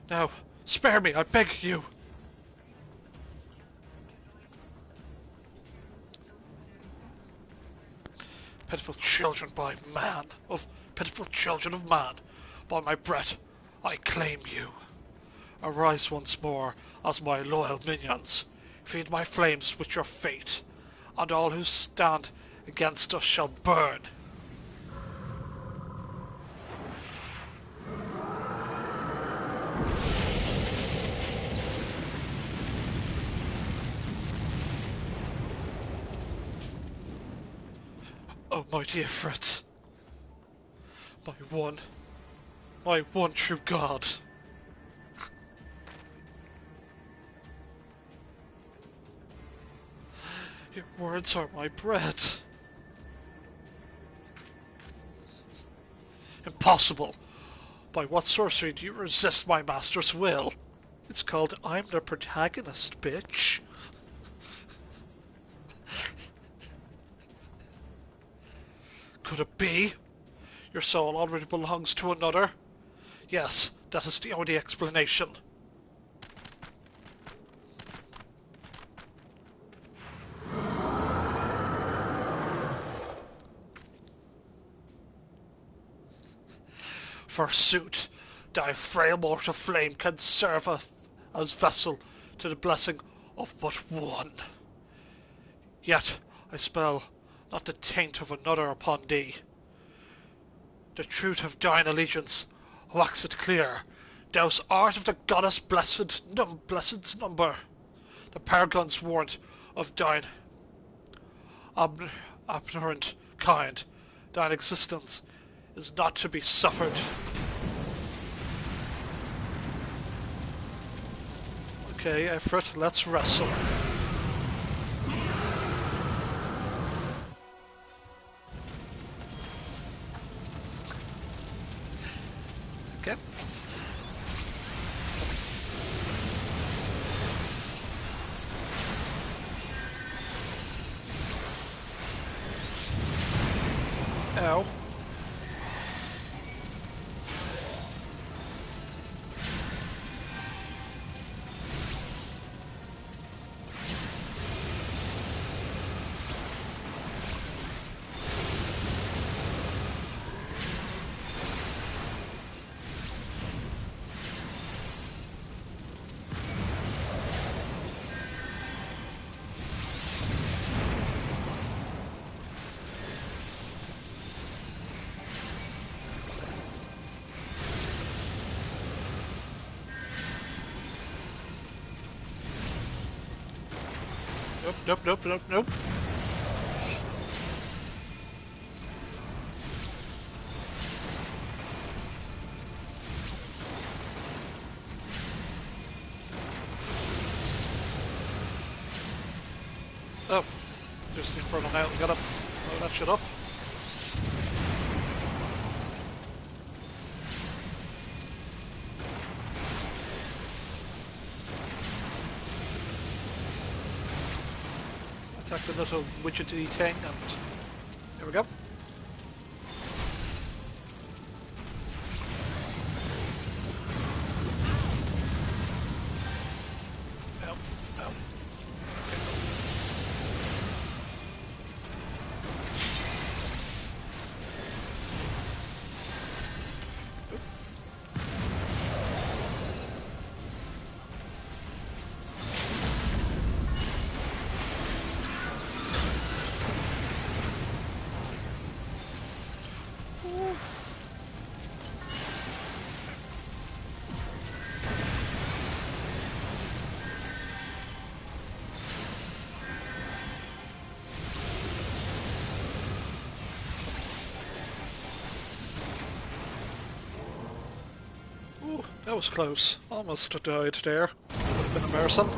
Now, spare me, I beg you! Pitiful children of man, by my breath, I claim you. Arise once more as my loyal minions. Feed my flames with your fate, and all who stand against us shall burn. O mighty Ifrit, my one true God. Your words are my bread. Impossible! By what sorcery do you resist my master's will? It's called I'm the protagonist, bitch. Could it be? Your soul already belongs to another? Yes, that is the only explanation. Forsooth, thy frail mortal flame can serve as vessel to the blessing of but one. Yet I spell not the taint of another upon thee. The truth of thine allegiance waxeth clear. Thou art of the goddess blessed's number. The paragon's warrant of thine abhorrent kind. Thine existence is not to be suffered. Okay, Ifrit, let's wrestle. Okay. Ow. Nope. Oh, there's the Inferno now. We gotta blow that shit up. Attack the little widgety thing, and here we go. Ow. Ooh, that was close. Almost died there. Would have been embarrassing.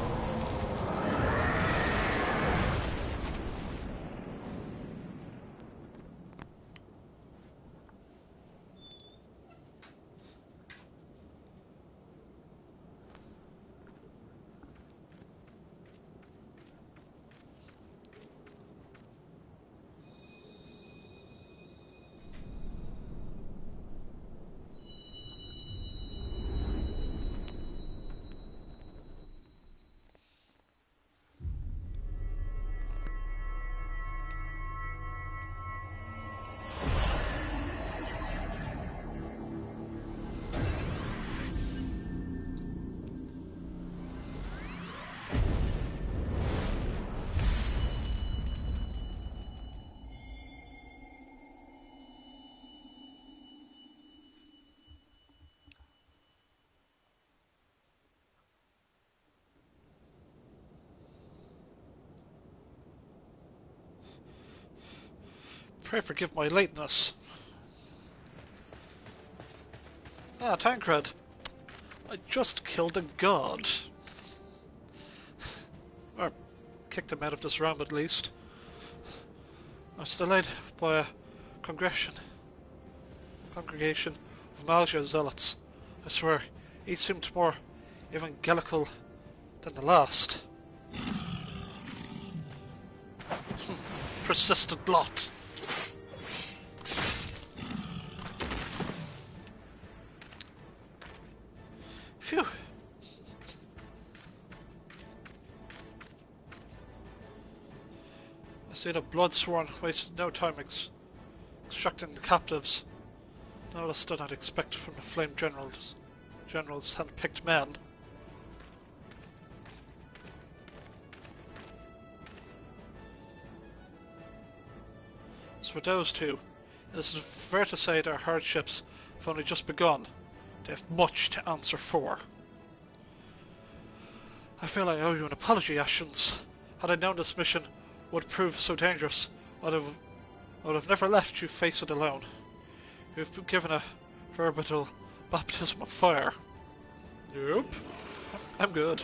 Pray forgive my lateness. Ah, Tancred. I just killed a god. Or kicked him out of this realm at least. I was delayed by a congregation of Malja zealots. I swear, each seemed more evangelical than the last. Persistent lot. Phew. I see the blood-sworn wasted no time extracting the captives. No less than I'd expect from the Flame General's hand-picked men. for those two, it is fair to say their hardships have only just begun. They have much to answer for. I feel I owe you an apology, Ashens. Had I known this mission would prove so dangerous, I would have never left you face it alone. You've been given a veritable baptism of fire. Nope. I'm good.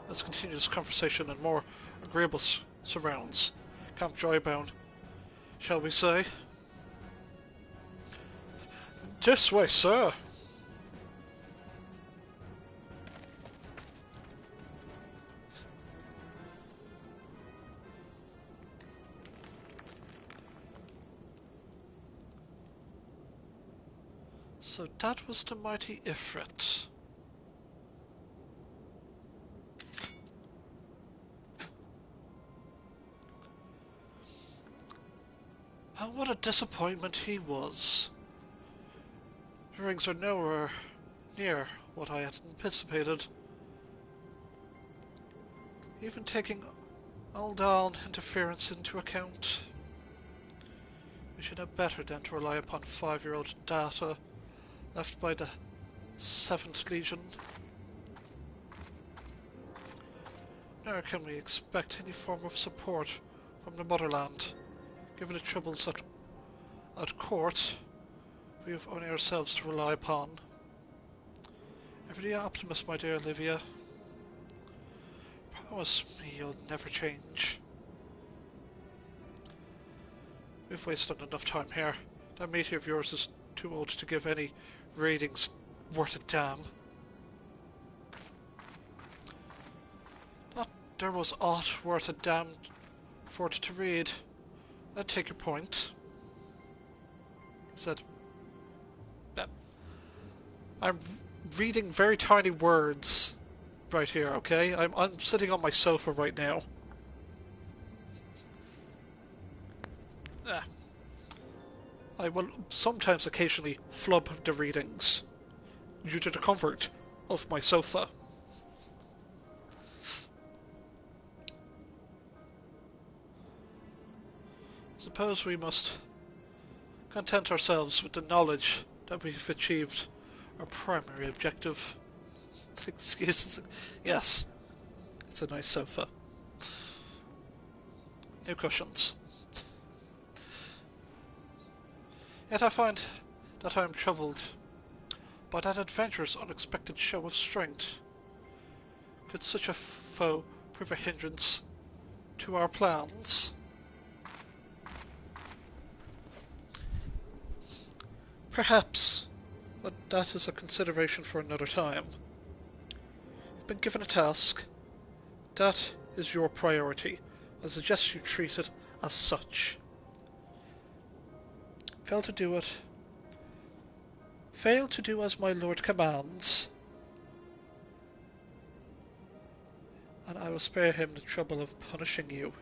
Let's continue this conversation in more agreeable surrounds. Camp Joybound, shall we say? This way, sir. So that was the mighty Ifrit. And what a disappointment he was. The rings are nowhere near what I had anticipated. Even taking Aldan interference into account. We should have better than to rely upon 5-year-old data left by the 7th Legion. Nor can we expect any form of support from the motherland. Given the troubles at court, we have only ourselves to rely upon. Ever the optimist, my dear Olivia. Promise me you'll never change. We've wasted enough time here. That meteor of yours is too old to give any readings worth a damn. Not there was aught worth a damn for it to read. I take your point. I said, I'm reading very tiny words right here, okay? I'm sitting on my sofa right now. I will sometimes occasionally flub the readings due to the comfort of my sofa. Suppose we must content ourselves with the knowledge that we've achieved our primary objective. Excuses. Yes, it's a nice sofa. New cushions. Yet I find that I am troubled by that adventurer's unexpected show of strength. Could such a foe prove a hindrance to our plans? Perhaps, but that is a consideration for another time. You've been given a task. That is your priority. I suggest you treat it as such. Fail to do it. Fail to do as my lord commands, and I will spare him the trouble of punishing you.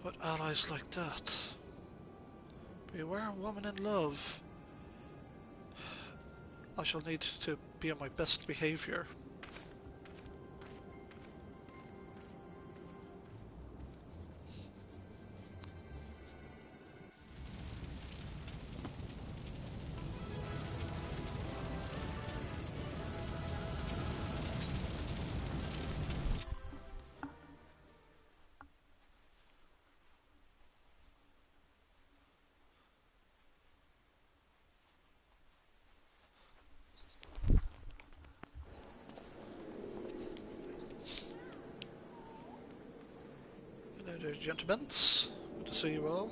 But allies like that. Beware, woman in love. I shall need to be on my best behavior. Hello, gentlemen. Good to see you all.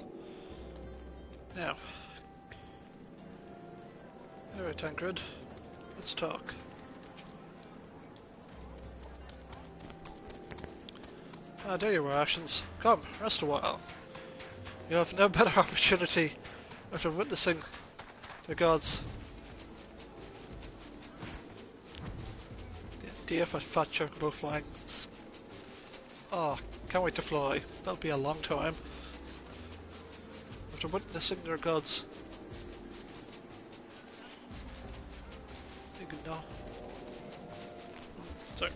Now, alright, Tancred, let's talk. Ah, there you are, Ashens. Come, rest a while. You have no better opportunity after witnessing the gods. The DF at Fat Chocobo flying. Oh, can't wait to fly. That'll be a long time. After witnessing their gods. Sorry.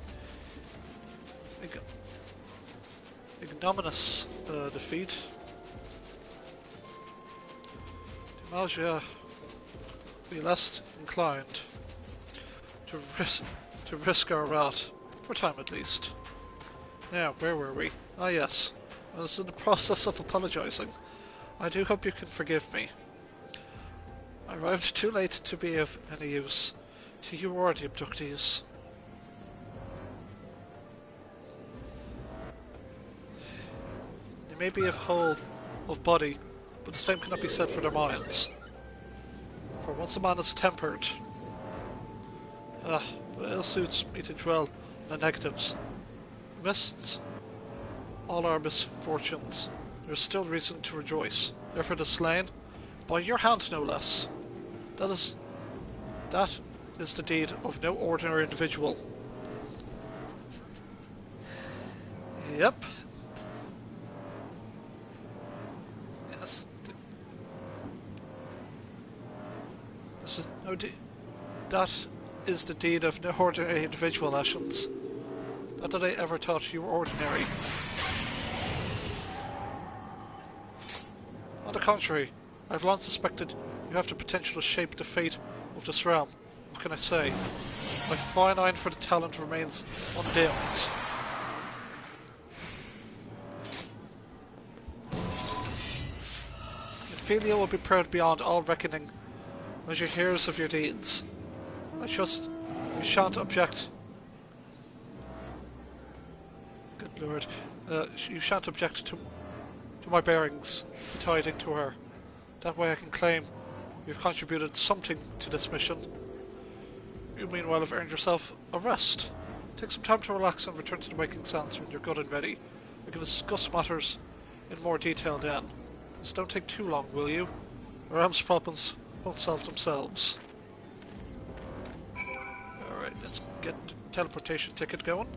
ignominious defeat. Malgia be less inclined to risk our wrath, for a time at least. Now, where were we? Ah yes, I was in the process of apologizing. I do hope you can forgive me. I arrived too late to be of any use to you or the abductees. They may be whole of body, but the same cannot be said for their minds. For once a man is tempered, but it ill suits me to dwell on the negatives. Amidst all our misfortunes, there is still reason to rejoice. Therefore the slain, by your hand no less. That is the deed of no ordinary individual. Yep. Yes. That is the deed of no ordinary individual, Ashens. Not that I ever thought you were ordinary. On the contrary, I've long suspected you have the potential to shape the fate of this realm. What can I say? My fine eye for the talent remains undimmed. Ophelia will be proud beyond all reckoning when she hears of your deeds. I trust you shan't object. Good lord. You shan't object to my bearings, tiding to her. That way I can claim you've contributed something to this mission. You meanwhile have earned yourself a rest. Take some time to relax and return to the waking sands when you're good and ready. We can discuss matters in more detail then. Just don't take too long, will you? The realm's problems won't solve themselves. Alright, let's get the teleportation ticket going.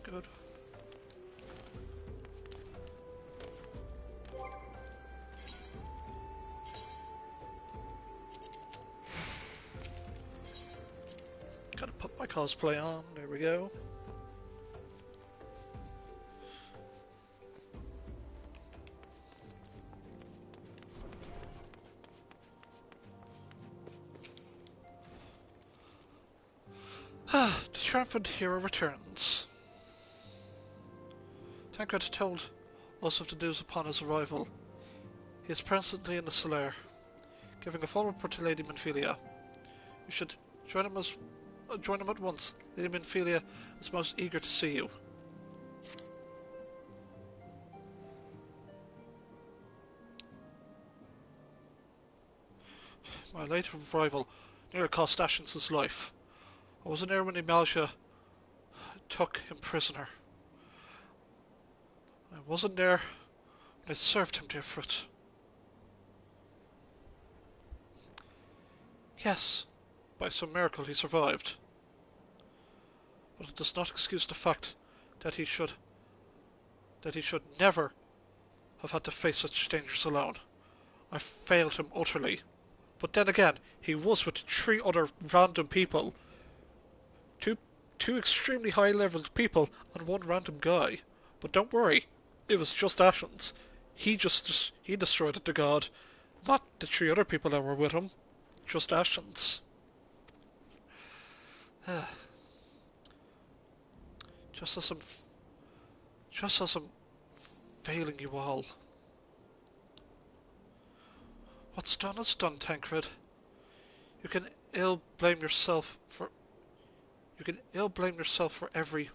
Good. Gotta put my cosplay on, there we go. The triumphant hero returns. Tancred told us of the news upon his arrival. He is presently in the Solaire, giving a full report to Lady Minfilia. You should join him at once. Lady Minfilia is most eager to see you. My late arrival nearly cost Ashens' life. I wasn't there when Imalcia took him prisoner. I wasn't there when I served him different. Yes, by some miracle he survived. But it does not excuse the fact that he should never have had to face such dangers alone. I failed him utterly. But then again, he was with 3 other random people. Two extremely high-leveled people and 1 random guy. But don't worry, it was just Ashens. He destroyed the god, not the 3 other people that were with him. Just Ashens. Just as I'm failing you all. What's done is done, Tancred. You can ill blame yourself for every...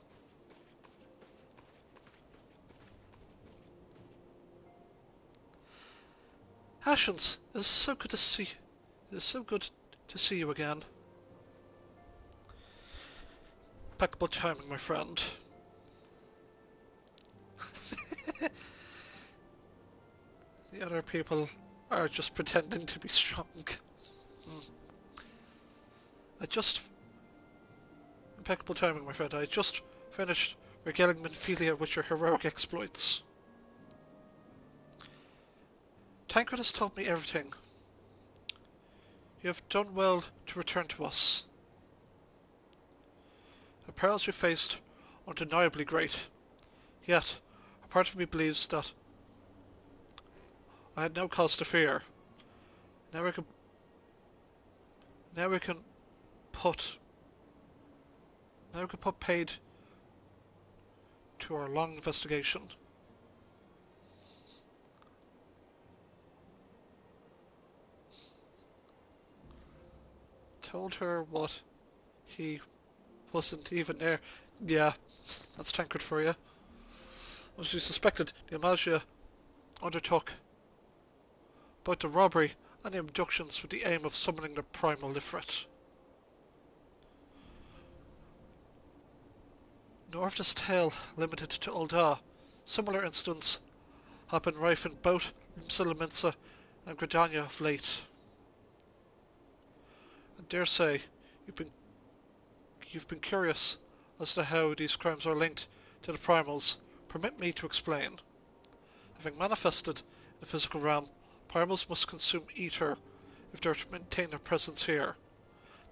Ashens, it is so good to see you again. Impeccable timing, my friend. The other people are just pretending to be strong. I just... Impeccable timing, my friend. I just finished regaling Minfilia with your heroic exploits. Tancred has told me everything. You have done well to return to us. The perils you faced are undeniably great. Yet, a part of me believes that I had no cause to fear. Now we can put paid to our long investigation. Told her what he wasn't even there. Yeah, that's Tancred for you. As you suspected, the Amalgia undertook both the robbery and the abductions with the aim of summoning the primal Ifrit. Nor of this tale limited to Ul'dah. Similar incidents have been rife in both Limsa and Gridania of late. I dare say you've been curious as to how these crimes are linked to the primals. Permit me to explain. Having manifested in the physical realm, primals must consume ether if they are to maintain their presence here.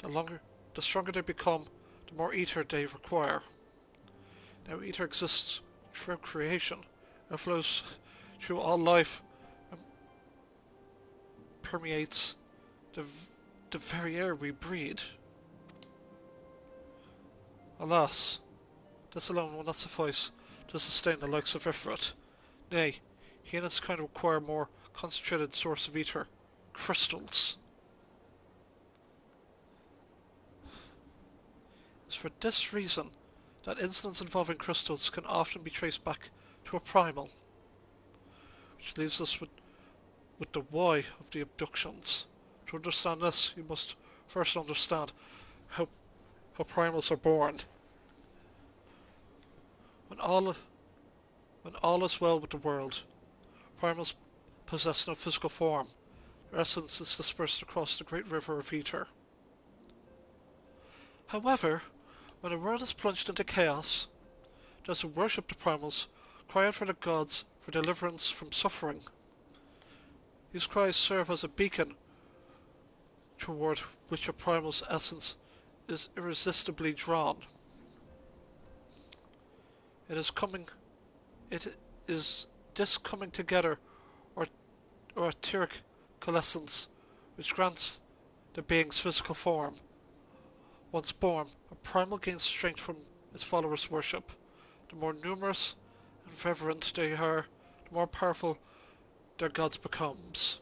The stronger they become, the more ether they require. Now, ether exists through creation. It flows through all life and permeates the very air we breathe. Alas, this alone will not suffice to sustain the likes of Ifrit. Nay, he and his kind require a more concentrated source of ether. Crystals. It's for this reason that incidents involving crystals can often be traced back to a primal. Which leaves us with the why of the abductions. To understand this, you must first understand how primals are born. When all is well with the world, primals possess no physical form. Their essence is dispersed across the great river of ether. However, when the world is plunged into chaos, those who worship the primals cry out for the gods for deliverance from suffering. These cries serve as a beacon toward which a primal's essence is irresistibly drawn. It is this coming together, or etheric coalescence, which grants the being's physical form. Once born, a primal gains strength from its followers' worship. The more numerous and reverent they are, the more powerful their gods becomes.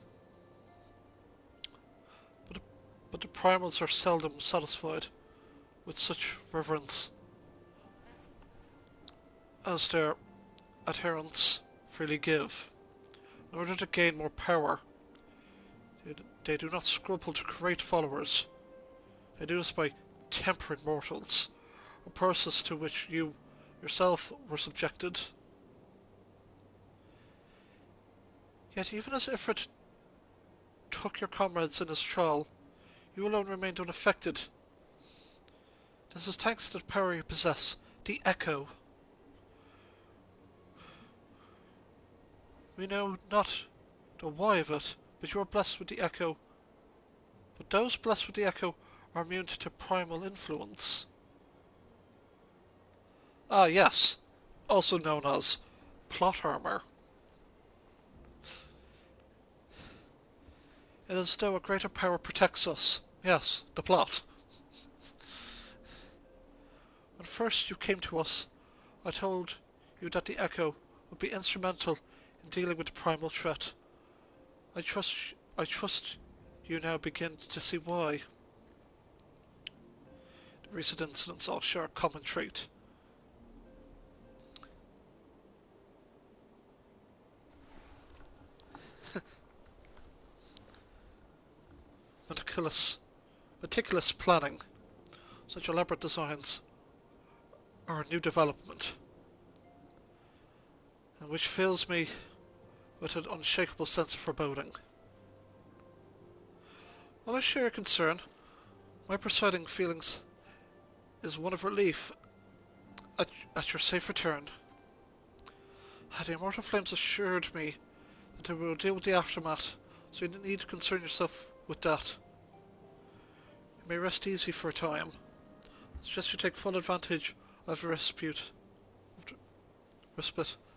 But the primals are seldom satisfied with such reverence, as their adherents freely give. In order to gain more power, they do not scruple to create followers. They do this by tempering mortals, a process to which you yourself were subjected. Yet even as Ifrit took your comrades in his thrall, you alone remained unaffected. This is thanks to the power you possess, the Echo. We know not the why of it, but you are blessed with the Echo. But those blessed with the Echo are immune to primal influence. Ah, yes, also known as plot armor. It is as though a greater power protects us. Yes, the plot. When first you came to us, I told you that the Echo would be instrumental in dealing with the primal threat. I trust you now begin to see why. The recent incidents all share a common trait. Meticulous planning. Such elaborate designs our new development, and which fills me with an unshakable sense of foreboding. While I share your concern, my presiding feelings is one of relief at your safe return. The immortal flames assured me that they will deal with the aftermath, so you don't need to concern yourself with that. You may rest easy for a time. I suggest you take full advantage of respite.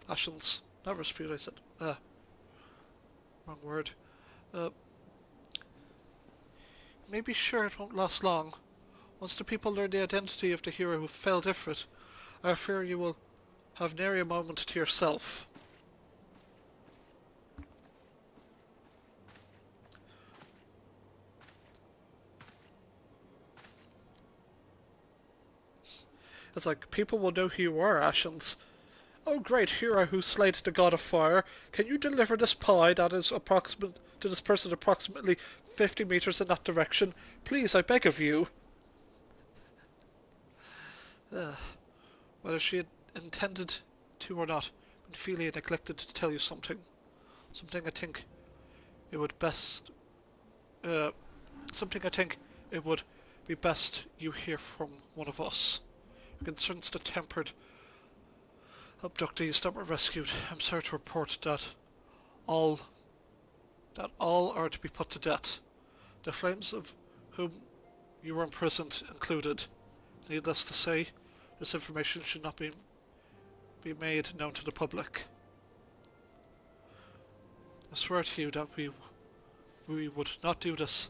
Ashens. Not respite, I said. Wrong word. You may be sure it won't last long. Once the people learn the identity of the hero who fell different, I fear you will have nary a moment to yourself. It's like, people will know who you are, Ashens. Oh, great hero who slayed the god of fire, can you deliver this pie that is approximate to this person approximately 50 meters in that direction? Please, I beg of you. Whether she had intended to or not, Ophelia neglected to tell you something. Something I think it would be best you hear from one of us. It concerns the tempered abductees that were rescued. I'm sorry to report that all are to be put to death. The flames of whom you were imprisoned included. Needless to say, this information should not be made known to the public. I swear to you that we would not do this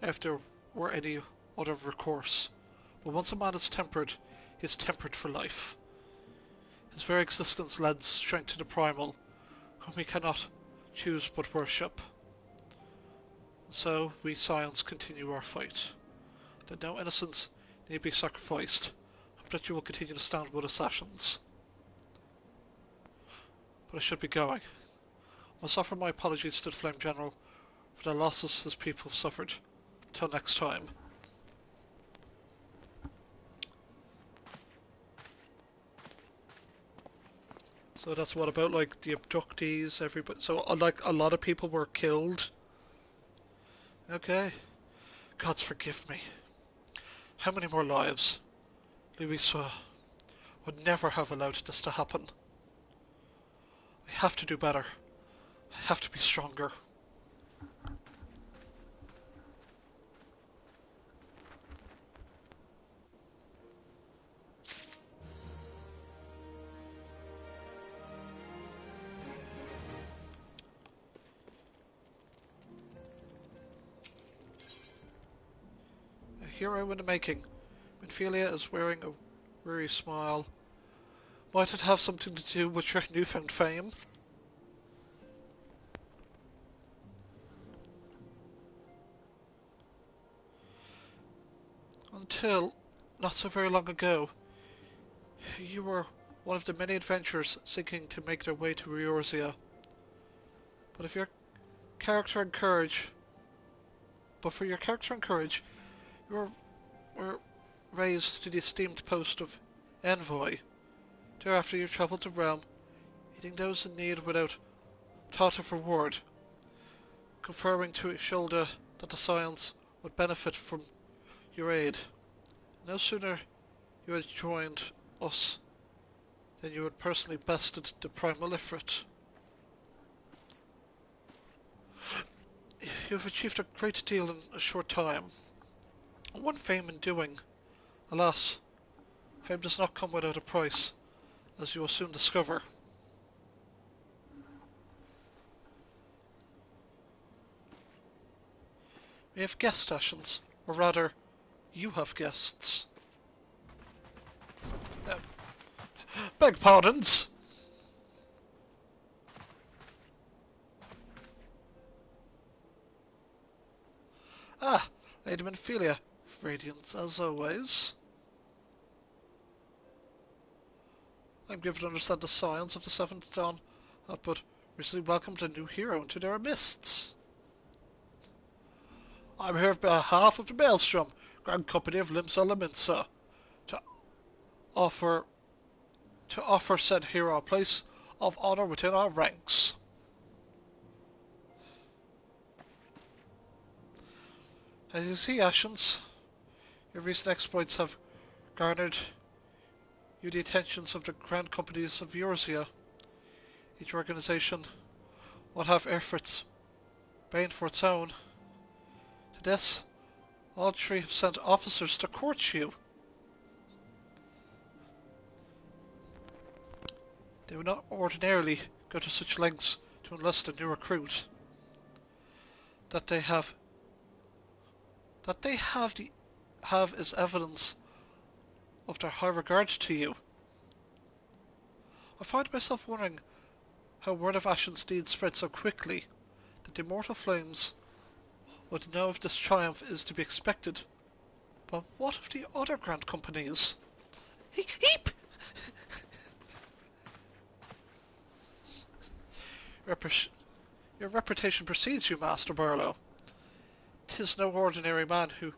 if there were any other recourse. But once a man is tempered, he is tempered for life. His very existence lends strength to the primal, whom he cannot choose but worship. And so we Scions continue our fight. That no innocence need be sacrificed. I hope that you will continue to stand with assassins. But I should be going. I must offer my apologies to the Flame General for the losses his people have suffered. Till next time. So that's what about, like, the abductees, everybody. So, like, a lot of people were killed. Okay. Gods forgive me. How many more lives? Louisa would never have allowed this to happen. I have to do better. I have to be stronger. A hero in the making. Ophelia is wearing a weary smile. Might it have something to do with your newfound fame? Until not so very long ago, you were one of the many adventurers seeking to make their way to Riorzia. But for your character and courage, you were raised to the esteemed post of envoy. Thereafter you travelled the realm, aiding those in need without thought of reward, conferring to Ishulda that the Scions would benefit from your aid. No sooner you had joined us than you had personally bested the Primal Ifrit. You have achieved a great deal in a short time. One fame in doing. Alas, fame does not come without a price, as you will soon discover. We have guest stations, or rather, you have guests. Beg pardons! Ah, Lady Ophelia, radiant as always. I'm given to understand the Scions of the Seventh Dawn have but recently welcomed a new hero into their midst. I'm here on behalf of the Maelstrom, Grand Company of Limsa Laminsa, to offer to offer said hero a place of honor within our ranks. As you see, Ashens, your recent exploits have garnered you the attentions of the grand companies of Eurasia. Each organization would have efforts bane for its own. To this, all three have sent officers to court you. They would not ordinarily go to such lengths to enlist a new recruit. That they have is evidence of their high regard to you. I find myself wondering how word of Ashen's deed spread so quickly that the immortal flames would know if this triumph is to be expected. But what of the other grand companies? Heep! Your reputation precedes you, Master Barlow. 'Tis no ordinary man who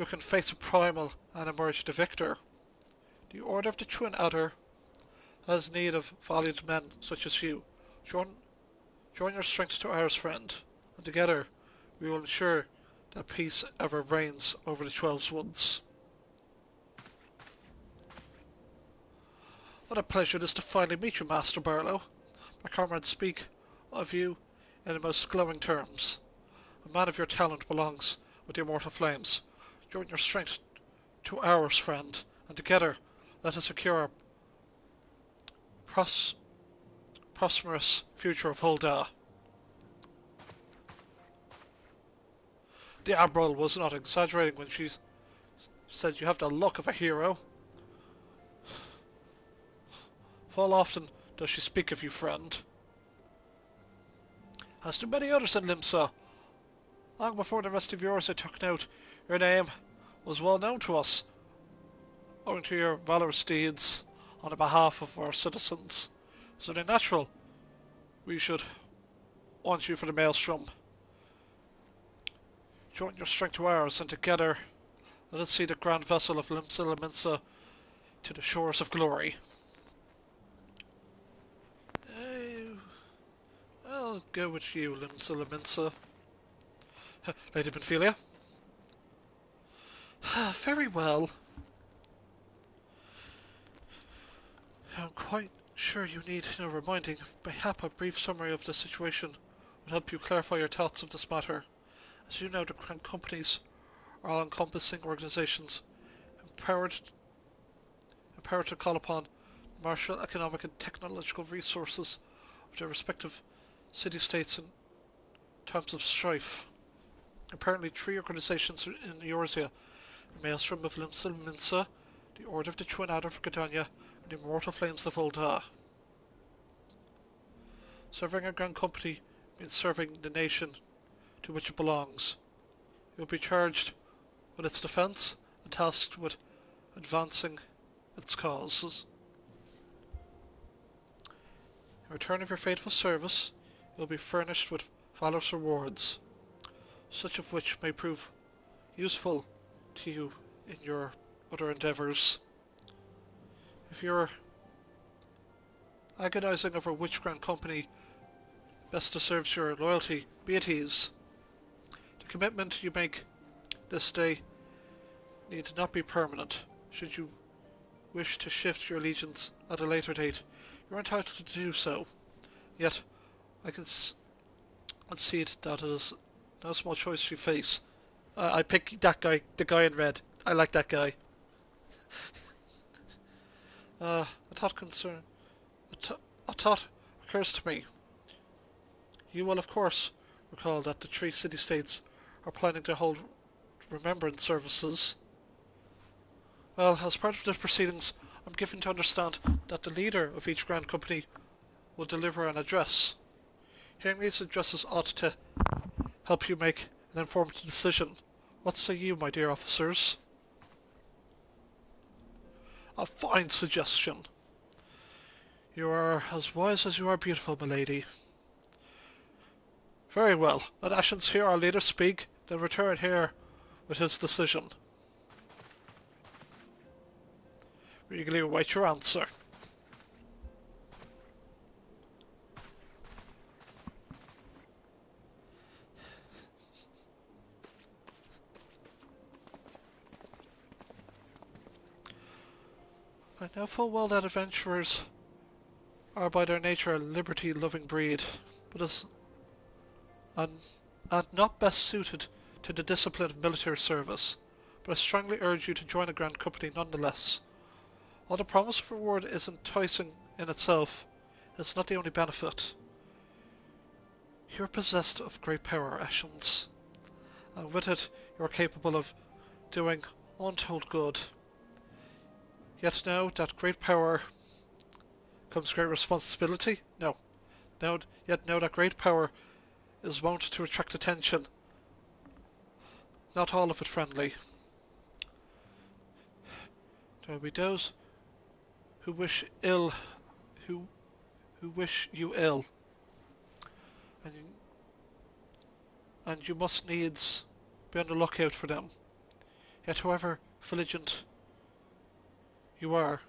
can face a primal and emerge the victor. The Order of the Twin Adder has need of valiant men such as you. Join your strength to ours, friend, and together we will ensure that peace ever reigns over the 12 Woods. What a pleasure it is to finally meet you, Master Barlow. My comrades speak of you in the most glowing terms. A man of your talent belongs with the immortal flames. Join your strength to ours, friend, and together let us secure our prosperous future of Huldah. The Admiral was not exaggerating when she said you have the look of a hero. Full often does she speak of you, friend. As do many others in Limsa. Long before the rest of yours had took note, your name was well known to us, owing to your valorous deeds on the behalf of our citizens. So they're natural we should want you for the Maelstrom. Join your strength to ours, and together let us see the grand vessel of Limsa to the shores of glory. I'll go with you, Limsa. Lady Benphilia? Very well. I'm quite sure you need no reminding. Mayhap a brief summary of the situation would help you clarify your thoughts of this matter. As you know, the grand companies are all-encompassing organizations empowered to call upon martial, economic and technological resources of their respective city-states in times of strife. Apparently 3 organizations in Eurasia, the Maelstrom of Limsa, the Order of the Twin Adder for Catania, and the Immortal Flames of Ulda. Serving a grand company means serving the nation to which it belongs. You will be charged with its defense and tasked with advancing its causes. In return of your faithful service, you will be furnished with valorous rewards, such of which may prove useful to you in your other endeavours. If you're agonizing over which grand company best deserves your loyalty, be at ease. The commitment you make this day need not be permanent. Should you wish to shift your allegiance at a later date, you're entitled to do so. Yet, I can concede that it is no small choice you face. I pick that guy, the guy in red. I like that guy. A thought occurs to me. You will, of course, recall that the 3 city-states are planning to hold remembrance services. Well, as part of the proceedings, I'm given to understand that the leader of each grand company will deliver an address. Hearing these addresses ought to help you make an informed decision. What say you, my dear officers? A fine suggestion. You are as wise as you are beautiful, milady. Very well. Let Ashens hear our leader speak, then return here with his decision. Regally await your answer. I know full well that adventurers are by their nature a liberty-loving breed, but and, and not best suited to the discipline of military service. But I strongly urge you to join a Grand Company nonetheless. While the promise of reward is enticing in itself, it's not the only benefit. You are possessed of great power, Ashens, and with it you are capable of doing untold good. Yet now that great power comes great responsibility? No. Yet now that great power is wont to attract attention. Not all of it friendly. There will be those who wish ill, who wish you ill, and you must needs be on the lookout for them. Yet however vigilant you are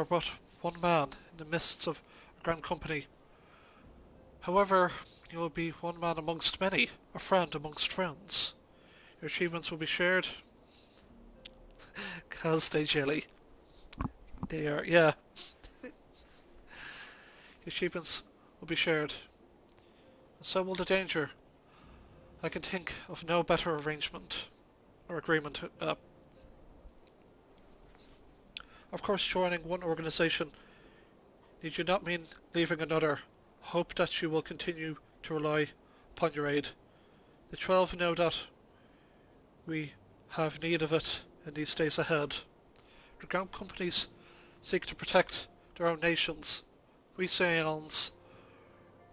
but one man in the midst of a grand company. However, you will be one man amongst many, a friend amongst friends. Your achievements will be shared. 'Cause they jelly. They are, yeah. Your achievements will be shared. And so will the danger. I can think of no better arrangement or agreement. Of course, joining one organization need you not mean leaving another. Hope that you will continue to rely upon your aid. The 12 know that we have need of it in these days ahead. The ground companies seek to protect their own nations. We Saiyans,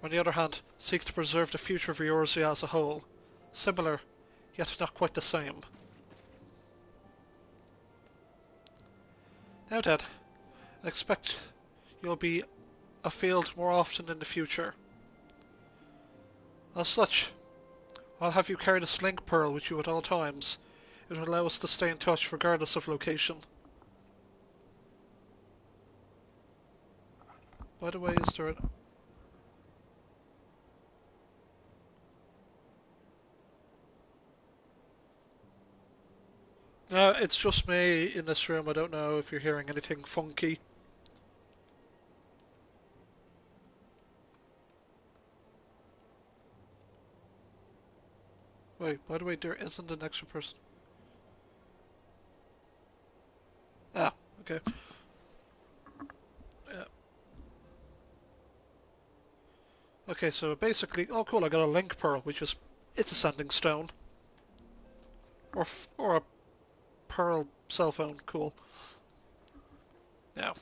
on the other hand, seek to preserve the future of Eorzea as a whole. Similar, yet not quite the same. Now then, I expect you'll be afield more often in the future. As such, I'll have you carry the Slink Pearl with you at all times. It will allow us to stay in touch regardless of location. By the way, is there an... No, it's just me in this room. I don't know if you're hearing anything funky. Wait, by the way, there isn't an extra person. Ah, okay. Yeah. Okay, so basically, oh cool, I got a Link Pearl, which is, it's a sending stone. Or a Pearl cell phone, cool. Now.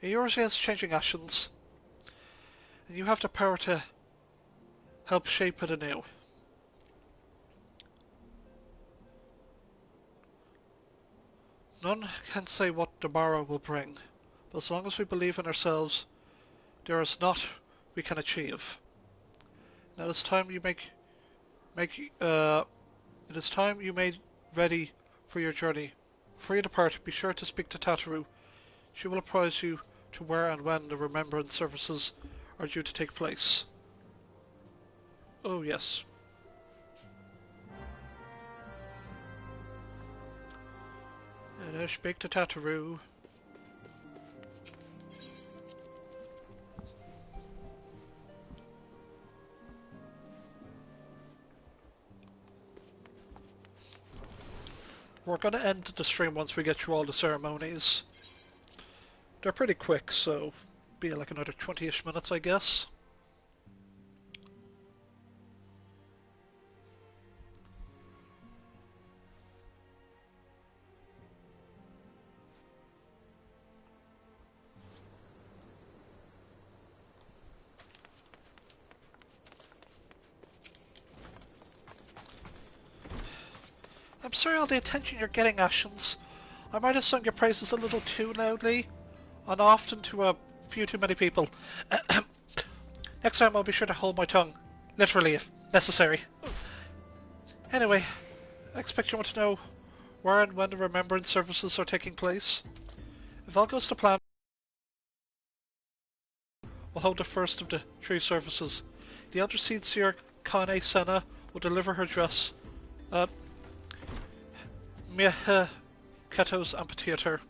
Eorzea is changing actions, and you have the power to help shape it anew. None can say what tomorrow will bring, but as long as we believe in ourselves, there is naught we can achieve. Now it is time you it is time you made ready for your journey. Before you depart, be sure to speak to Tataru. She will apprise you to where and when the remembrance services are due to take place. Oh yes. And I speak to Tataru. We're going to end the stream once we get through all the ceremonies. They're pretty quick, so be like another 20-ish minutes, I guess. I'm sorry all the attention you're getting, Ashens. I might have sung your praises a little too loudly, and often to a few too many people. Next time I'll be sure to hold my tongue, literally if necessary. Anyway, I expect you want to know where and when the remembrance services are taking place. If all goes to plan, we'll hold the first of the 3 services. The Elder Seed Seer Kane Senna will deliver her dress at Keto's amphitheater.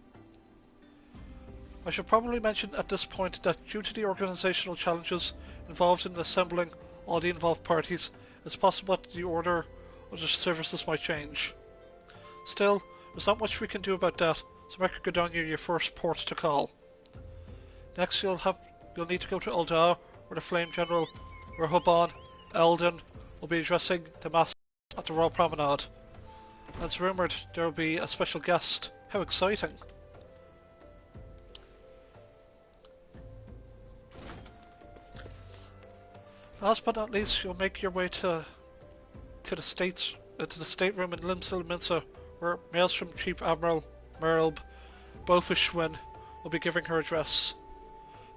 I should probably mention at this point that due to the organisational challenges involved in assembling all the involved parties, it's possible that the order of the services might change. Still, there's not much we can do about that, so make Gridania your first port to call. Next you'll need to go to Ul'dah, where the Flame General Rehoboam Eldon will be addressing the masses at the Royal Promenade. And it's rumoured there will be a special guest. How exciting! Last but not least, you'll make your way to the stateroom in Limsil Minsa, where Maelstrom Chief Admiral Merlb Bofishwin will be giving her address.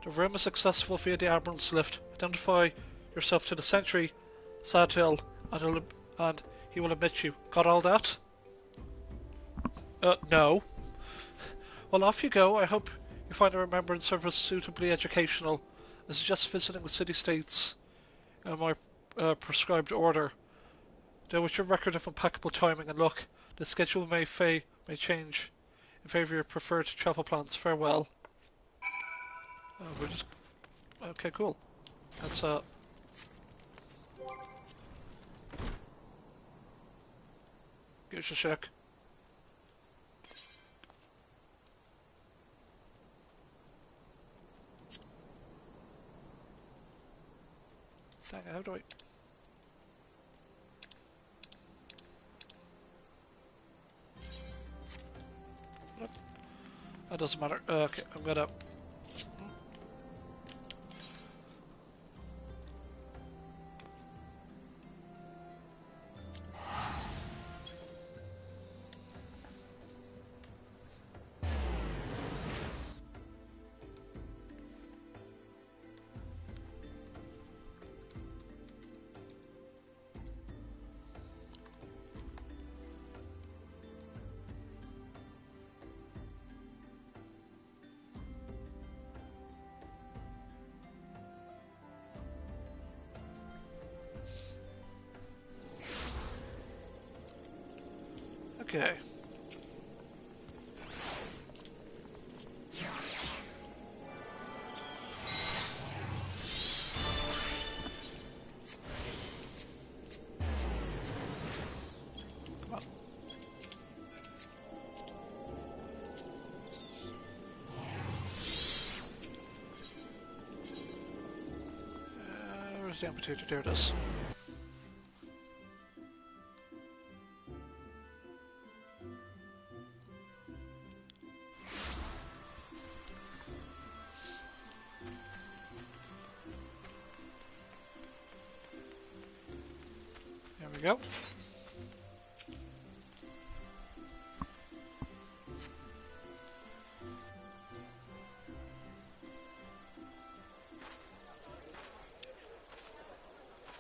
The room is accessible via the Admiral's lift. Identify yourself to the sentry, Sadil, and he will admit you. Got all that? No. Well, off you go. I hope you find the remembrance service suitably educational. I suggest visiting the city-states in my prescribed order. Though with your record of impeccable timing and luck, the schedule may change in favour of your preferred travel plans. Farewell. Okay, cool. That's give us a check. How do I... That doesn't matter. Okay, I'm gonna... Okay. Come on. Where's the amphitheater? There it is. There we go.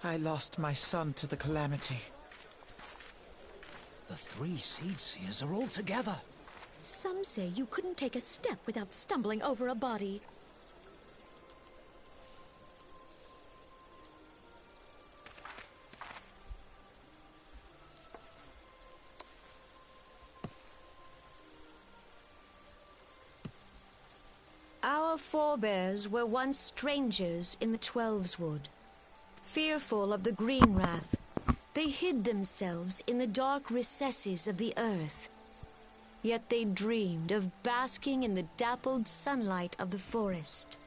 I lost my son to the calamity. The three Seedseers are all together. Some say you couldn't take a step without stumbling over a body. Our forebears were once strangers in the Twelveswood. Fearful of the Green Wrath, they hid themselves in the dark recesses of the earth. Yet they dreamed of basking in the dappled sunlight of the forest.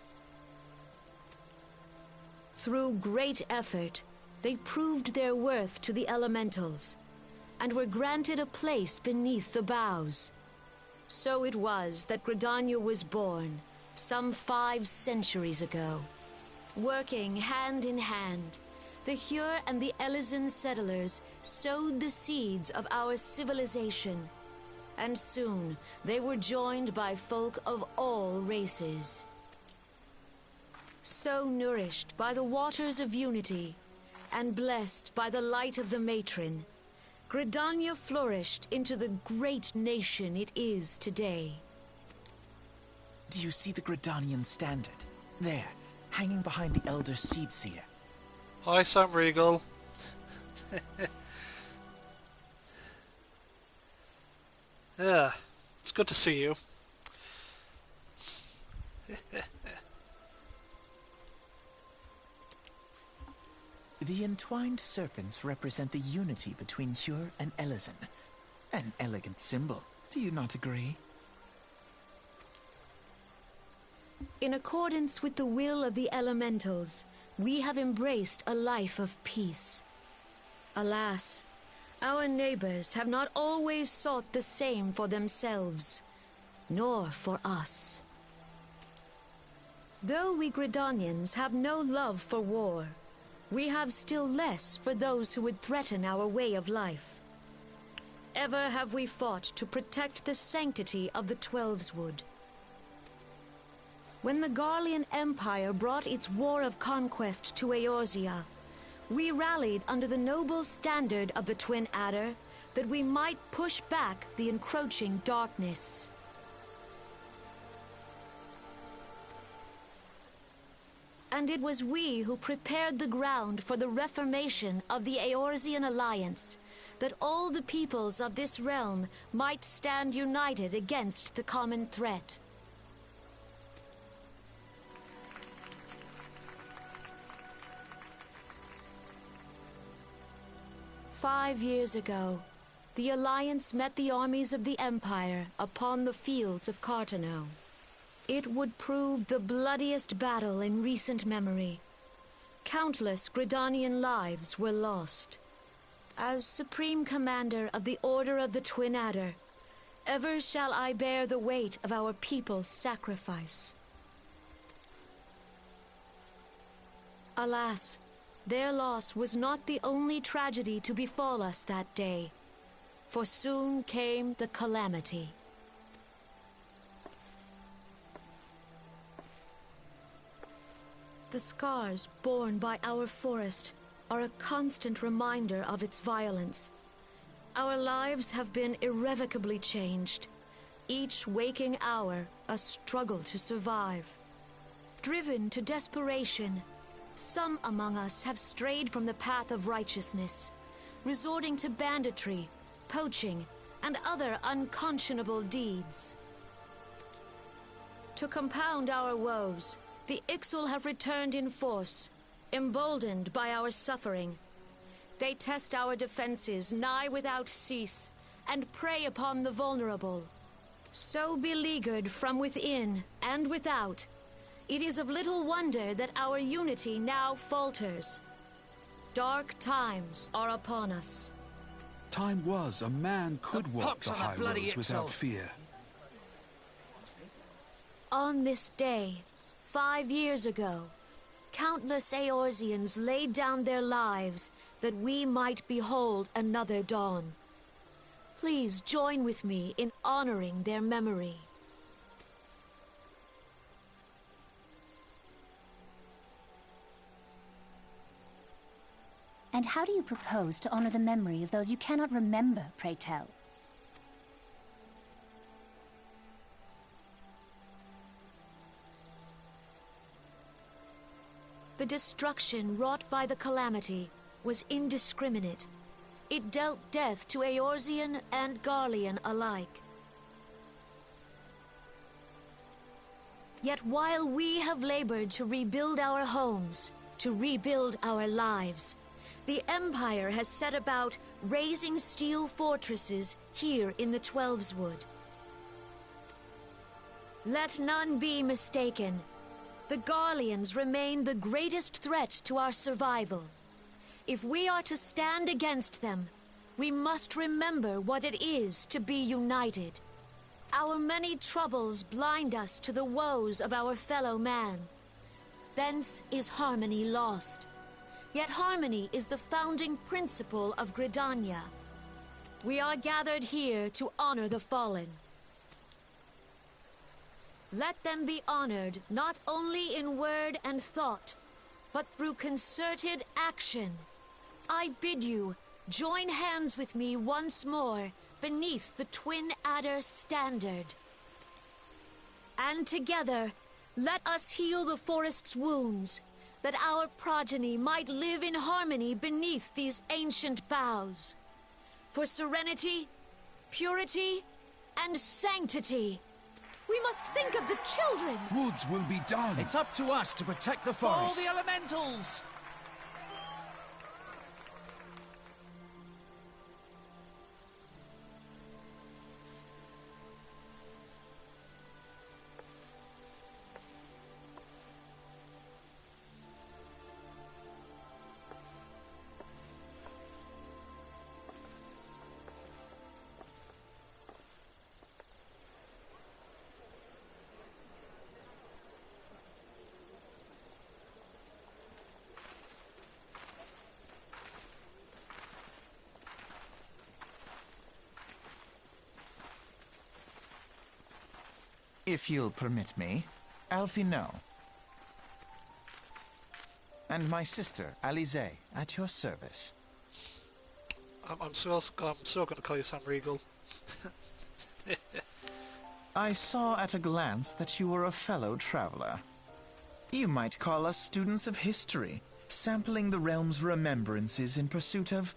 Through great effort, they proved their worth to the elementals, and were granted a place beneath the boughs. So it was that Gridania was born, some 5 centuries ago. Working hand in hand, the Hyur and the Elysian settlers sowed the seeds of our civilization, and soon they were joined by folk of all races. So nourished by the waters of unity, and blessed by the light of the matron, Gridania flourished into the great nation it is today. Do you see the Gridanian standard? There, hanging behind the Elder Seedseer. Hi, Sam Regal. Yeah. It's good to see you. The entwined serpents represent the unity between Hyur and Elysin. An elegant symbol, do you not agree? In accordance with the will of the elementals, we have embraced a life of peace. Alas, our neighbors have not always sought the same for themselves, nor for us. Though we Gridanians have no love for war, we have still less for those who would threaten our way of life. Ever have we fought to protect the sanctity of the Twelveswood. When the Garlean Empire brought its war of conquest to Eorzea, we rallied under the noble standard of the Twin Adder that we might push back the encroaching darkness. And it was we who prepared the ground for the reformation of the Eorzean Alliance, that all the peoples of this realm might stand united against the common threat. "5 years ago, the Alliance met the armies of the Empire upon the fields of Cartano. It would prove the bloodiest battle in recent memory. Countless Gridanian lives were lost. As Supreme Commander of the Order of the Twin Adder, ever shall I bear the weight of our people's sacrifice. Alas, their loss was not the only tragedy to befall us that day, for soon came the calamity. The scars borne by our forest are a constant reminder of its violence. Our lives have been irrevocably changed, each waking hour a struggle to survive. Driven to desperation, some among us have strayed from the path of righteousness, resorting to banditry, poaching, and other unconscionable deeds. To compound our woes, the Ixal have returned in force, emboldened by our suffering. They test our defenses nigh without cease, and prey upon the vulnerable. So beleaguered from within and without, it is of little wonder that our unity now falters. Dark times are upon us. Time was a man could walk the high roads without fear. On this day, 5 years ago, countless Eorzeans laid down their lives that we might behold another dawn. Please join with me in honoring their memory. And how do you propose to honor the memory of those you cannot remember, pray tell? The destruction wrought by the calamity was indiscriminate. It dealt death to Eorzean and Garlean alike. Yet while we have labored to rebuild our homes, to rebuild our lives, the Empire has set about raising steel fortresses here in the Twelveswood. Let none be mistaken. The Garleans remain the greatest threat to our survival. If we are to stand against them, we must remember what it is to be united. Our many troubles blind us to the woes of our fellow man. Thence is harmony lost. Yet harmony is the founding principle of Gridania. We are gathered here to honor the fallen. Let them be honored not only in word and thought, but through concerted action. I bid you join hands with me once more beneath the Twin Adder standard. And together, let us heal the forest's wounds, that our progeny might live in harmony beneath these ancient boughs. For serenity, purity, and sanctity. We must think of the children. Woods will be done. It's up to us to protect the All forest. the elementals! If you'll permit me, Alphino. And my sister, Alize, at your service. I'm still going to call you Sam Regal. I saw at a glance that you were a fellow traveler. You might call us students of history, sampling the realm's remembrances in pursuit of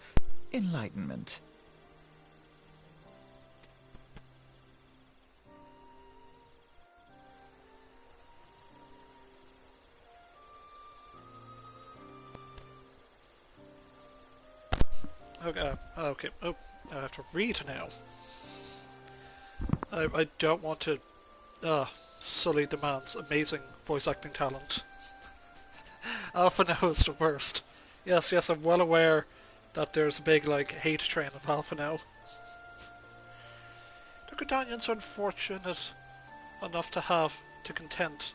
enlightenment. Okay. Oh, I have to read now. I don't want to sully the man's amazing voice acting talent. Alphino is the worst. Yes, I'm well aware that there's a big, hate train of Alphino. The Gridanians are unfortunate enough to have to contend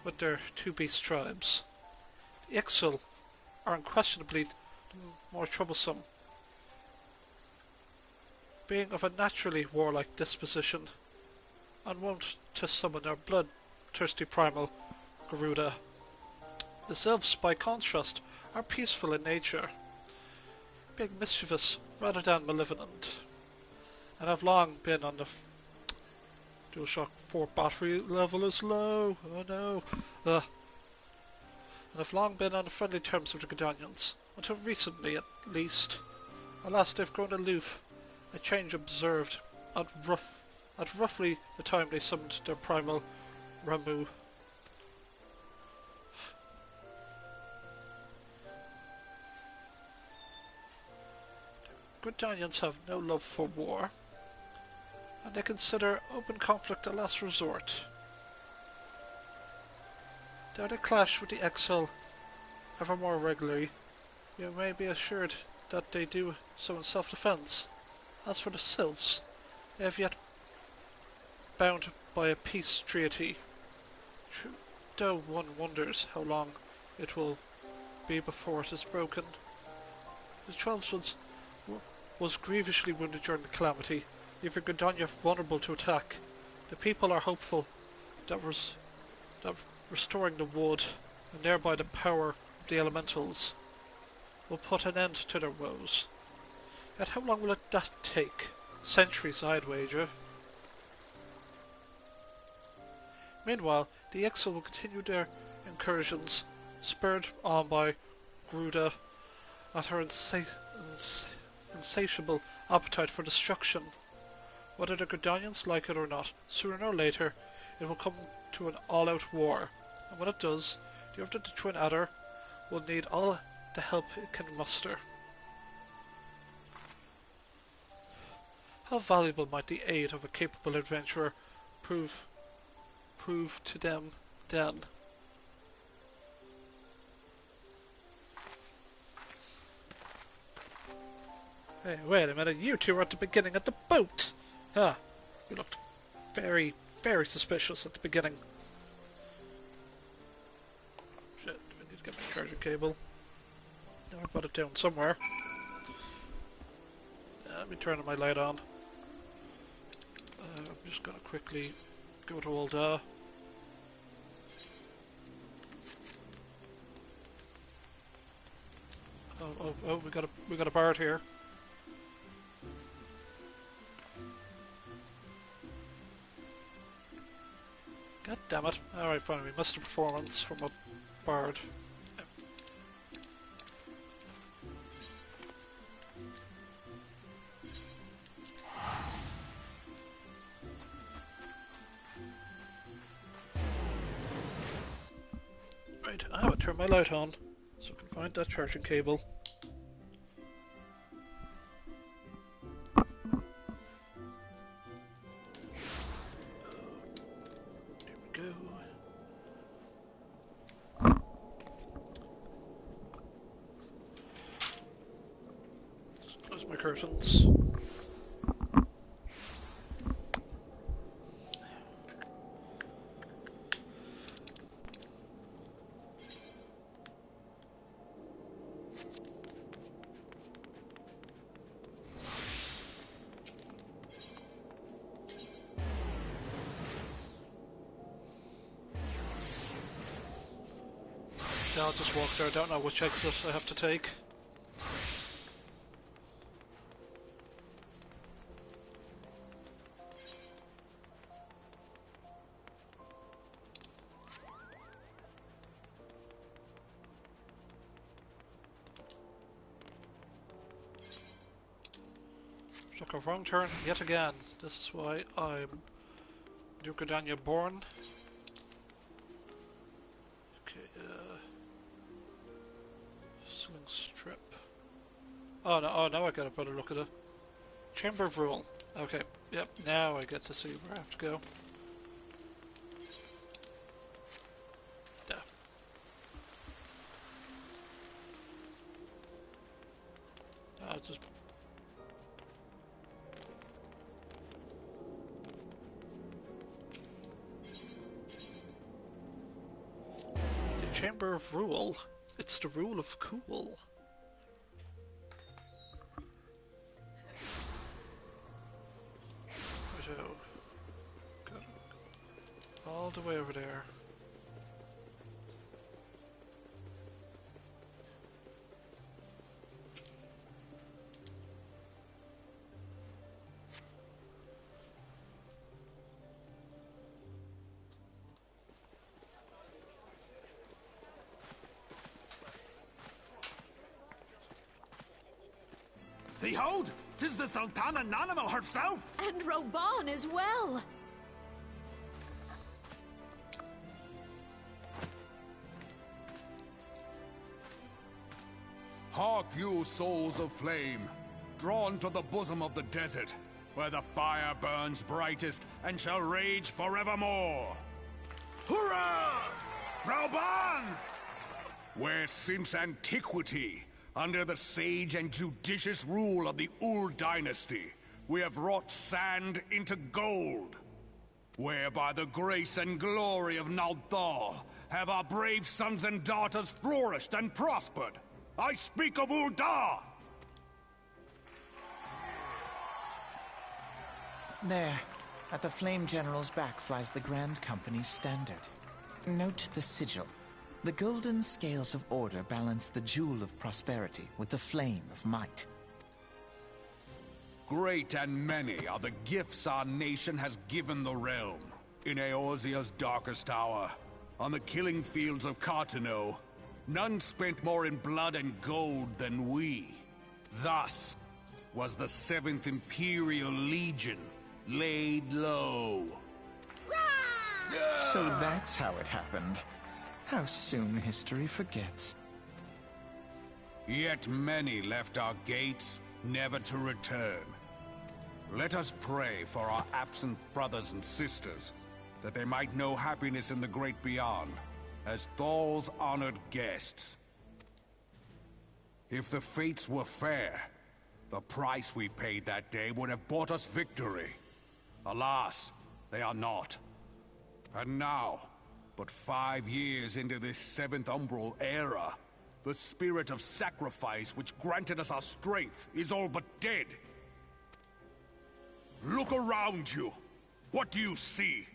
with their two beast tribes. The Ixil are unquestionably more troublesome, being of a naturally warlike disposition, and wont to summon their bloodthirsty primal, Garuda. The Sylphs, by contrast, are peaceful in nature, being mischievous rather than malevolent, and have long been on the DualShock 4 battery level is low, oh no, and have long been on friendly terms with the Gridanians, until recently at least. Alas, they've grown aloof, a change observed at roughly the time they summoned their primal Ramu. The Gridanians have no love for war, and they consider open conflict a last resort. Though they clash with the Exile ever more regularly, you may be assured that they do so in self-defense. As for the Sylphs, they have yet bound by a peace treaty, though one wonders how long it will be before it is broken. The 12th was grievously wounded during the calamity, leaving Gridania vulnerable to attack. The people are hopeful that restoring the wood, and thereby the power of the elementals, will put an end to their woes. Yet how long will that take? Centuries, I'd wager. Meanwhile, the Exile will continue their incursions, spurred on by Garuda at her insatiable appetite for destruction. Whether the Gridanians like it or not, sooner or later it will come to an all-out war, and when it does, the Order of the Twin Adder will need all the help it can muster. How valuable might the aid of a capable adventurer prove to them then? Hey, wait a minute, you two were at the beginning of the boat! Ah, you looked very, very suspicious at the beginning. Shit, I need to get my charger cable. Now I've got it down somewhere. Let me turn my light on. I'm just gonna quickly go to old oh, we got a bird here. God damn it. Alright, fine, we missed a performance from a bard. turn my light on so I can find that charging cable. There we go. Just close my curtains. Yeah, I'll just walk there. I don't know which exit I have to take. Took a wrong turn yet again. This is why I'm Duke Gridania born. Strip. Oh no! Oh, now I get a better look at it. Chamber of Rule. Okay. Yep. Now I get to see where I have to go. Yeah. I'll just. The Chamber of Rule. It's the rule of cool. All the way over there. Behold, 'tis the Sultana Nanimo herself! And Roban as well! Hark you, souls of flame, drawn to the bosom of the desert, where the fire burns brightest and shall rage forevermore. Hurrah! Rauban! Where since antiquity, under the sage and judicious rule of the Ul dynasty, we have wrought sand into gold. Where by the grace and glory of Nalthal have our brave sons and daughters flourished and prospered. I speak of Ul'dah! There, at the Flame General's back flies the Grand Company's standard. Note the sigil. The golden scales of order balance the jewel of prosperity with the flame of might. Great and many are the gifts our nation has given the realm. In Eorzea's darkest hour, on the killing fields of Cartano, none spent more in blood and gold than we. Thus was the 7th Imperial Legion laid low. So that's how it happened. How soon history forgets. Yet many left our gates, never to return. Let us pray for our absent brothers and sisters, that they might know happiness in the great beyond, as Thal's honored guests. If the fates were fair, the price we paid that day would have bought us victory. Alas, they are not. And now, but 5 years into this 7th Umbral era, the spirit of sacrifice which granted us our strength is all but dead. Look around you. What do you see?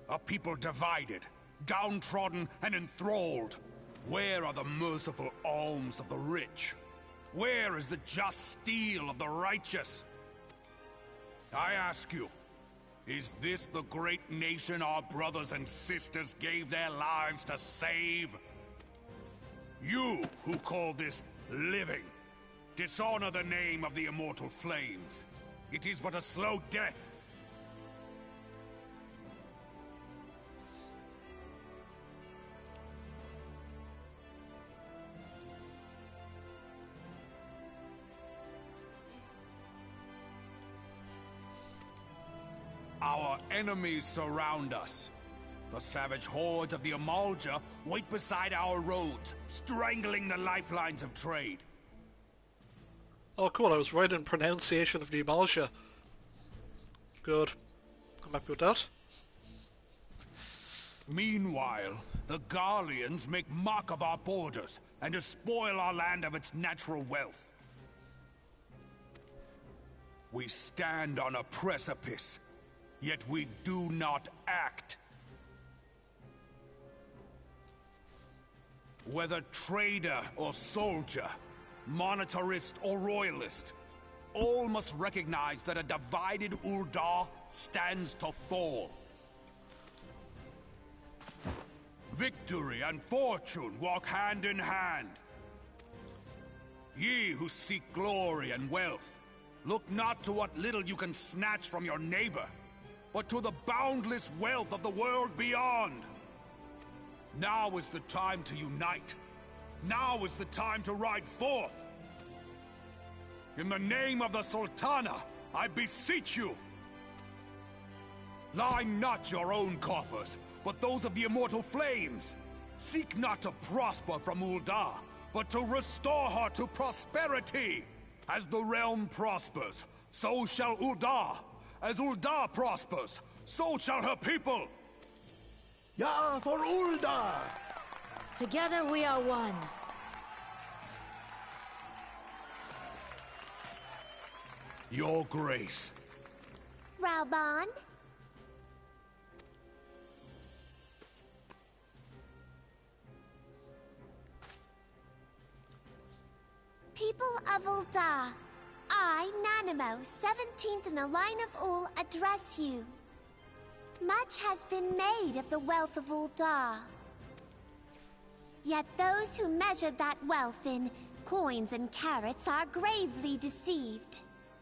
A people divided, downtrodden and enthralled. Where are the merciful alms of the rich? Where is the just steel of the righteous? I ask you, is this the great nation our brothers and sisters gave their lives to save? You who call this living, dishonor the name of the immortal flames. It is but a slow death. Our enemies surround us. The savage hordes of the Amalja wait beside our roads, strangling the lifelines of trade. Oh, cool, I was right in pronunciation of the Amalja. Good. I'm happy with that. Meanwhile, the Garleans make mock of our borders and despoil our land of its natural wealth. We stand on a precipice, yet we do not act. Whether trader or soldier, monetarist or royalist, all must recognize that a divided Ul'dah stands to fall. Victory and fortune walk hand in hand. Ye who seek glory and wealth, look not to what little you can snatch from your neighbor, but to the boundless wealth of the world beyond. Now is the time to unite. Now is the time to ride forth. In the name of the Sultana, I beseech you. Line not your own coffers, but those of the immortal flames. Seek not to prosper from Ul'dah, but to restore her to prosperity. As the realm prospers, so shall Ul'dah. As Ul'dah prospers, so shall her people. Ja, for Ul'dah! Together we are one. Your Grace. Raoban? People of Ul'dah, I, Nanamo, 17th in the line of Ul, address you. Much has been made of the wealth of Ul'dah. Yet those who measure that wealth in coins and carats are gravely deceived.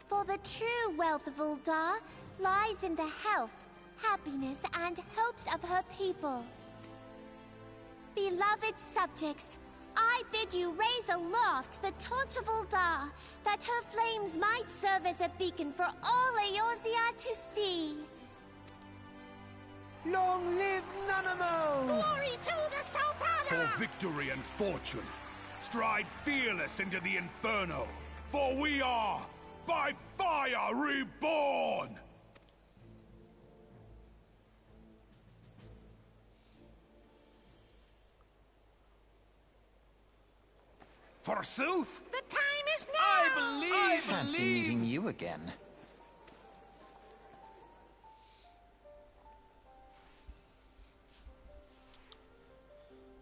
For the true wealth of Ul'dah lies in the health, happiness, and hopes of her people. Beloved subjects, I bid you raise aloft the torch of Ul'dah, that her flames might serve as a beacon for all Eorzea to see. Long live Nanamo! Glory to the Sultana! For victory and fortune, stride fearless into the Inferno, for we are, by fire, reborn! Forsooth? The time is now! I fancy meeting you again.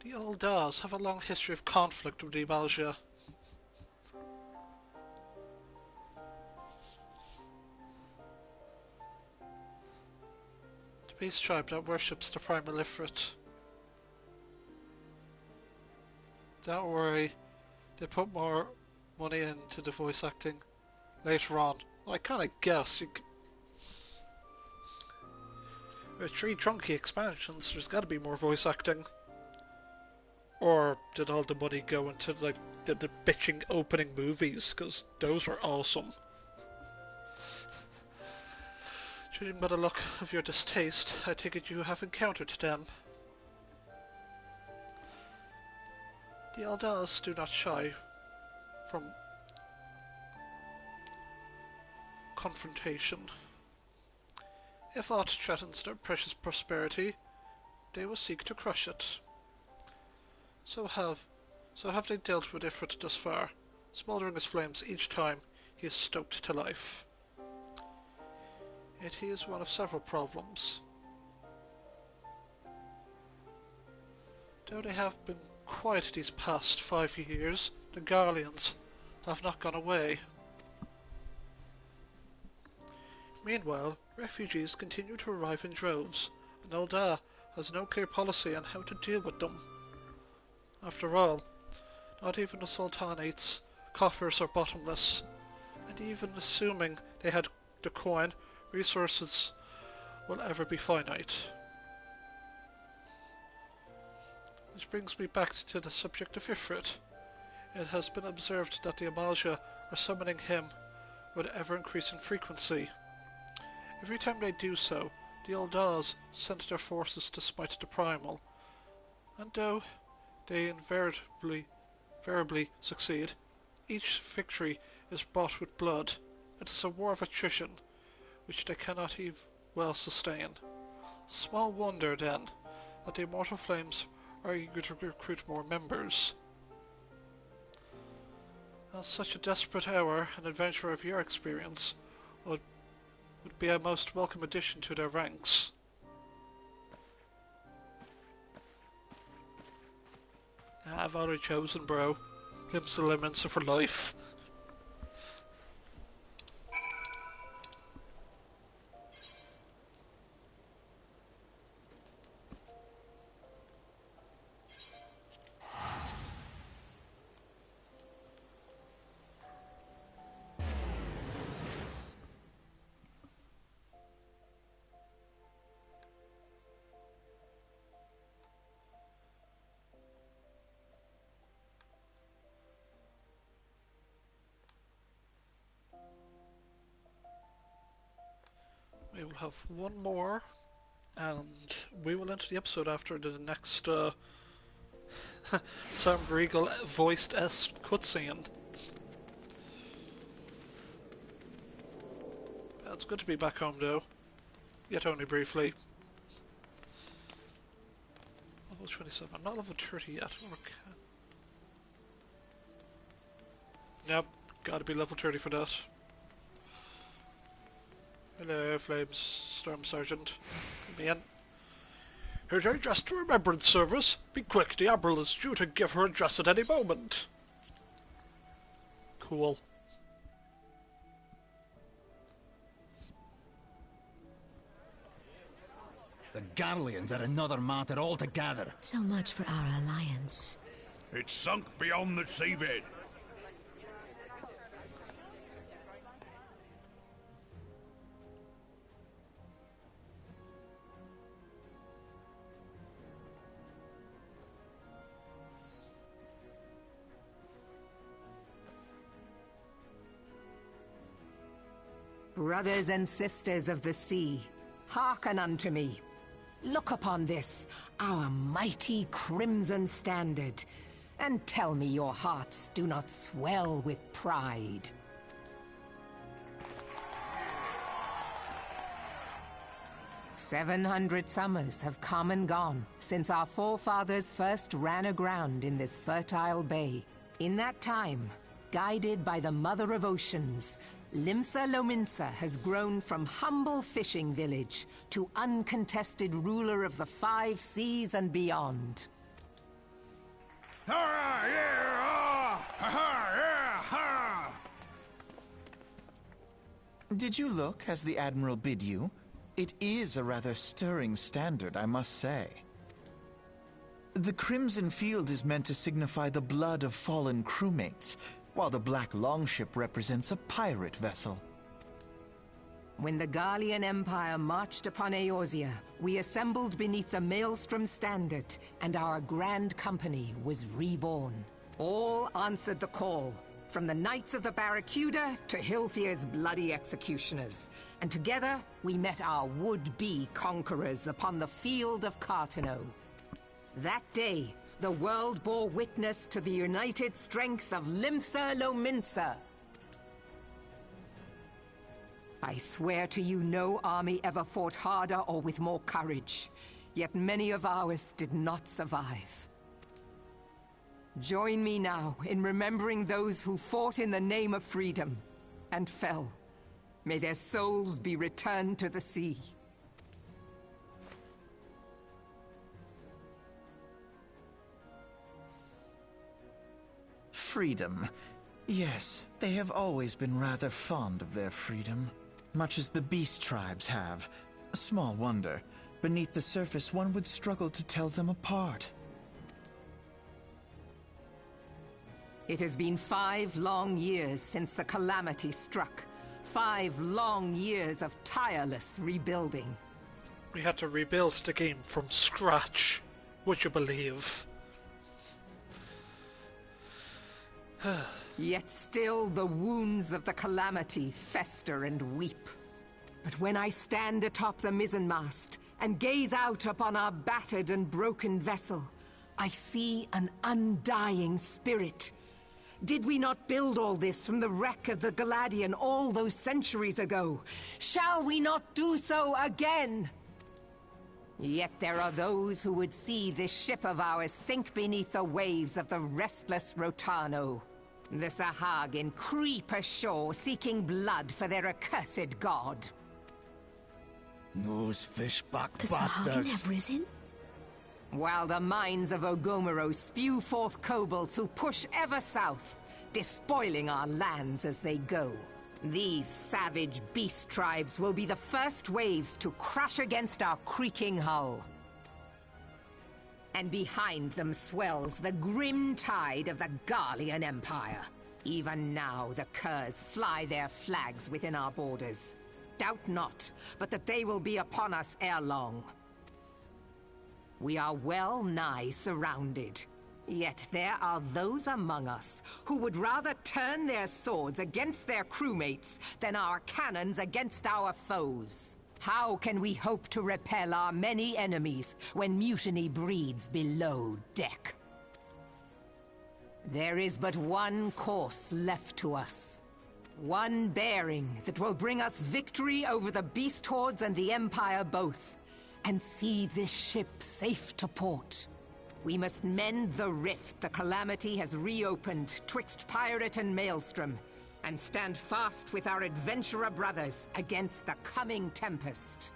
The Ul'dahs have a long history of conflict with the Amalja. The beast tribe that worships the primal Ifrit. Don't worry, they put more money into the voice acting later on. Well, I kind of guess with 3 chunky expansions, there's got to be more voice acting. Or did all the money go into like the bitching opening movies? Because those were awesome. Judging by the look of your distaste, I take it you have encountered them. The Ul'dahs do not shy from confrontation. If aught threatens their precious prosperity, they will seek to crush it. So have they dealt with Ifrit thus far, smouldering his flames each time he is stoked to life. Yet he is one of several problems. Though they have been quiet these past 5 years, the Garleans have not gone away. Meanwhile, refugees continue to arrive in droves, and Ul'dah has no clear policy on how to deal with them. After all, not even the Sultanate's coffers are bottomless, and even assuming they had the coin, resources will ever be finite. Which brings me back to the subject of Ifrit. It has been observed that the Amalja are summoning him with ever-increasing frequency. Every time they do so, the Eldars send their forces to smite the Primal, and though they invariably succeed, each victory is bought with blood. It is a war of attrition, which they cannot even well sustain. Small wonder, then, that the Immortal Flames are eager to recruit more members. At such a desperate hour, an adventurer of your experience would be a most welcome addition to their ranks. I've already chosen, bro. Limbs and limits for life. We will have one more, and we will enter the episode after the next Sam Riegel voiced cutscene. It's good to be back home though, yet only briefly. Level 27, I'm not level 30 yet. Okay. Yep, gotta be level 30 for that. Hello, Flames Storm Sergeant. Let me in. Here's our address to Remembrance Service. Be quick, the Admiral is due to give her address at any moment. Cool. The Garleans are another matter altogether. So much for our alliance. It's sunk beyond the seabed. Brothers and sisters of the sea, hearken unto me. Look upon this, our mighty crimson standard, and tell me your hearts do not swell with pride. "700 summers have come and gone since our forefathers first ran aground in this fertile bay. In that time, guided by the Mother of Oceans, Limsa Lominsa has grown from humble fishing village to uncontested ruler of the 5 seas and beyond. Did you look as the Admiral bid you? It is a rather stirring standard, I must say. The Crimson Field is meant to signify the blood of fallen crewmates, while the Black Longship represents a pirate vessel. When the Garlean Empire marched upon Eorzea, we assembled beneath the Maelstrom Standard, and our Grand Company was reborn. All answered the call, from the Knights of the Barracuda to Hilthier's bloody executioners. And together, we met our would-be conquerors upon the field of Cartano. That day, the world bore witness to the united strength of Limsa Lominsa. I swear to you no army ever fought harder or with more courage, yet many of ours did not survive. Join me now in remembering those who fought in the name of freedom and fell. May their souls be returned to the sea. Freedom. Yes, they have always been rather fond of their freedom. Much as the beast tribes have. Small wonder. Beneath the surface, one would struggle to tell them apart. It has been 5 long years since the calamity struck. 5 long years of tireless rebuilding. We had to rebuild the game from scratch, would you believe? Yet still the wounds of the calamity fester and weep. But when I stand atop the mizzenmast and gaze out upon our battered and broken vessel, I see an undying spirit. Did we not build all this from the wreck of the Galadian all those centuries ago? Shall we not do so again? Yet there are those who would see this ship of ours sink beneath the waves of the restless Rotano. The Sahagin creep ashore seeking blood for their accursed god. Those fishback The bastards. Sahagin have risen? While the mines of Ogomoro spew forth kobolds who push ever south, despoiling our lands as they go. These savage beast tribes will be the first waves to crash against our creaking hull. And behind them swells the grim tide of the Garlean Empire. Even now the Curs fly their flags within our borders. Doubt not, but that they will be upon us ere long. We are well nigh surrounded. Yet there are those among us who would rather turn their swords against their crewmates than our cannons against our foes. How can we hope to repel our many enemies when mutiny breeds below deck? There is but one course left to us. One bearing that will bring us victory over the beast hordes and the Empire both, and see this ship safe to port. We must mend the rift the Calamity has reopened twixt pirate and maelstrom, and stand fast with our adventurer brothers against the coming tempest.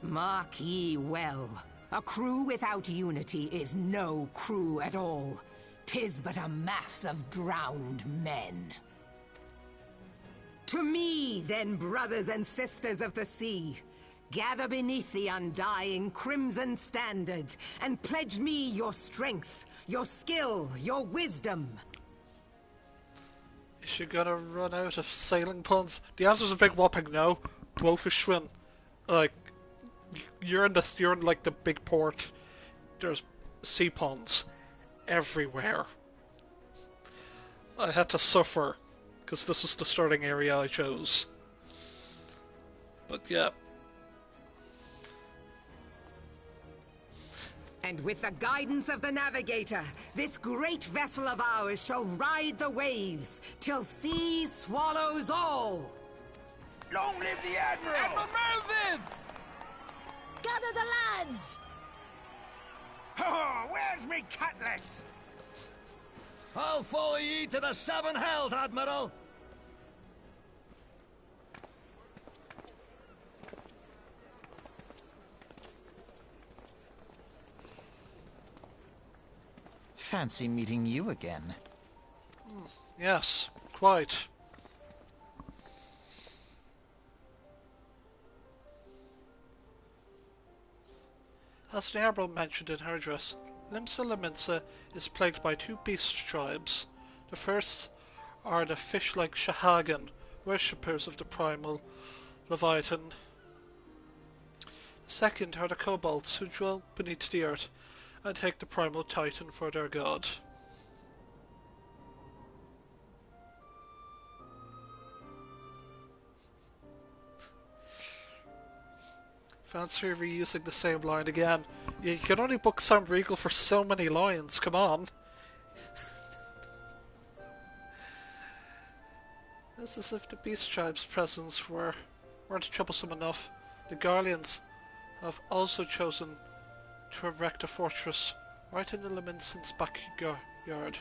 Mark ye well, a crew without unity is no crew at all. 'Tis but a mass of drowned men. To me, then, brothers and sisters of the sea, gather beneath the undying crimson standard, and pledge me your strength, your skill, your wisdom. Is she gonna run out of sailing puns? The answer's a big whopping no. Blowfishwin. Like, you're in like the big port. There's sea puns everywhere. I had to suffer, because this was the starting area I chose. But yeah. And with the guidance of the navigator, this great vessel of ours shall ride the waves till sea swallows all. Long live the Admiral! Admiral Melvin! Gather the lads! Oh, where's me cutlass? I'll follow ye to the seven hells, Admiral! Fancy meeting you again. Yes, quite. As the Admiral mentioned in her address, Limsa Lominsa is plagued by two beast tribes. The first are the fish-like Shahagan, worshippers of the primal Leviathan. The second are the kobolds, who dwell beneath the earth and take the primal titan for their god. Fancy reusing the same line again. You can only book Sam Riegel for so many lines, come on. It's as if the Beast Tribe's presence weren't troublesome enough. The Garleans have also chosen to erect a fortress right in the Laminson's backyard.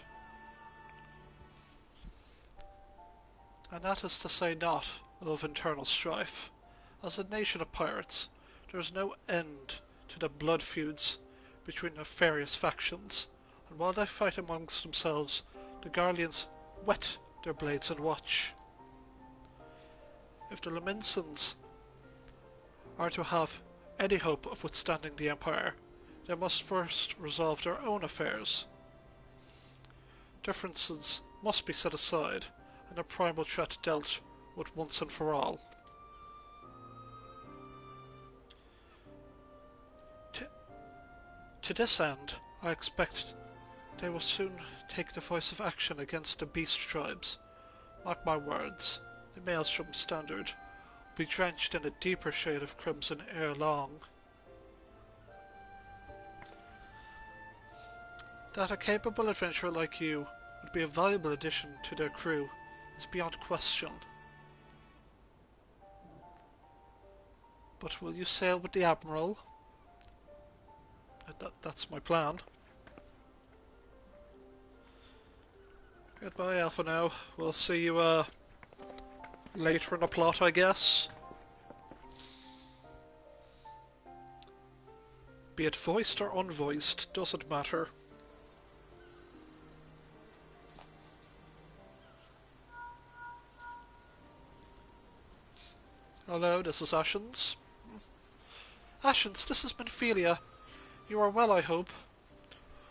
And that is to say not of internal strife. As a nation of pirates, there is no end to the blood feuds between the various factions, and while they fight amongst themselves, the Garleans whet their blades and watch. If the Laminsons are to have any hope of withstanding the Empire, they must first resolve their own affairs. Differences must be set aside, and the primal threat dealt with once and for all. To this end, I expect they will soon take decisive action against the beast tribes. Mark my words, the Maelstrom Standard be drenched in a deeper shade of crimson ere long. That a capable adventurer like you would be a valuable addition to their crew is beyond question. But will you sail with the Admiral? That's my plan. Goodbye, Alpha now. We'll see you later in the plot, I guess. Be it voiced or unvoiced, doesn't matter. Hello, this is Ashens. Ashens, this is Minphelia. You are well, I hope.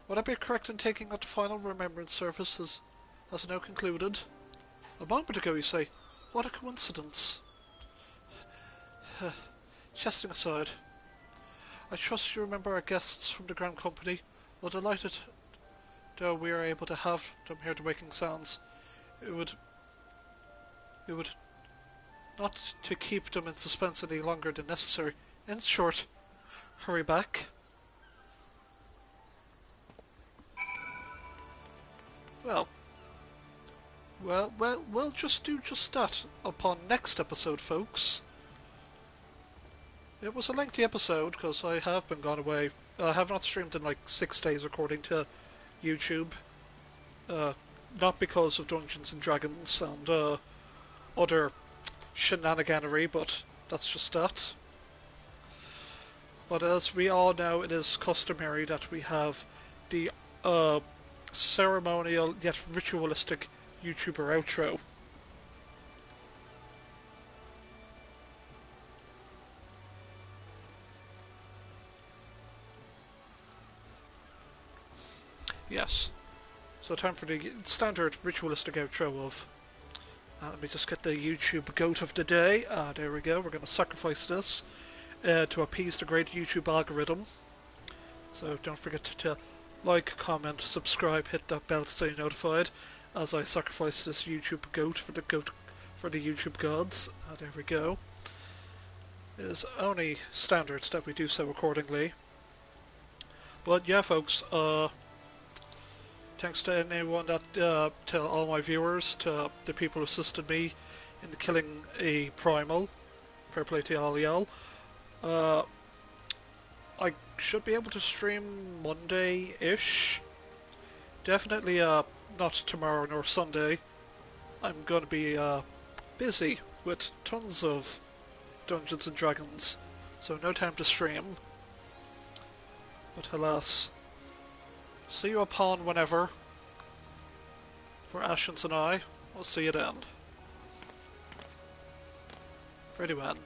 Would I be correct in taking that the final remembrance service has now concluded? A moment ago, you say. What a coincidence. Jesting aside, I trust you remember our guests from the Grand Company. Well, delighted though we are able to have them hear the waking sounds. It would not to keep them in suspense any longer than necessary. In short, hurry back. Well, we'll just do just that upon next episode, folks. It was a lengthy episode because I have been gone away. I have not streamed in like 6 days according to YouTube. Not because of Dungeons and Dragons and other shenaniganery, but that's just that. But as we all know, it is customary that we have the ceremonial yet ritualistic YouTuber outro. Yes. So time for the standard ritualistic outro of... let me just get the YouTube goat of the day. There we go. We're going to sacrifice this to appease the great YouTube algorithm. So don't forget to like, comment, subscribe, hit that bell to stay notified as I sacrifice this YouTube goat for the YouTube gods. There we go. It is only standard that we do so accordingly. But yeah, folks, thanks to anyone that, to all my viewers, to the people who assisted me in killing a primal. Fair play to all y'all. I should be able to stream Monday-ish. Definitely not tomorrow nor Sunday. I'm going to be busy with tons of Dungeons and Dragons, so no time to stream. But alas, see you upon whenever. For Ashens and I, we'll see you then. Ready when.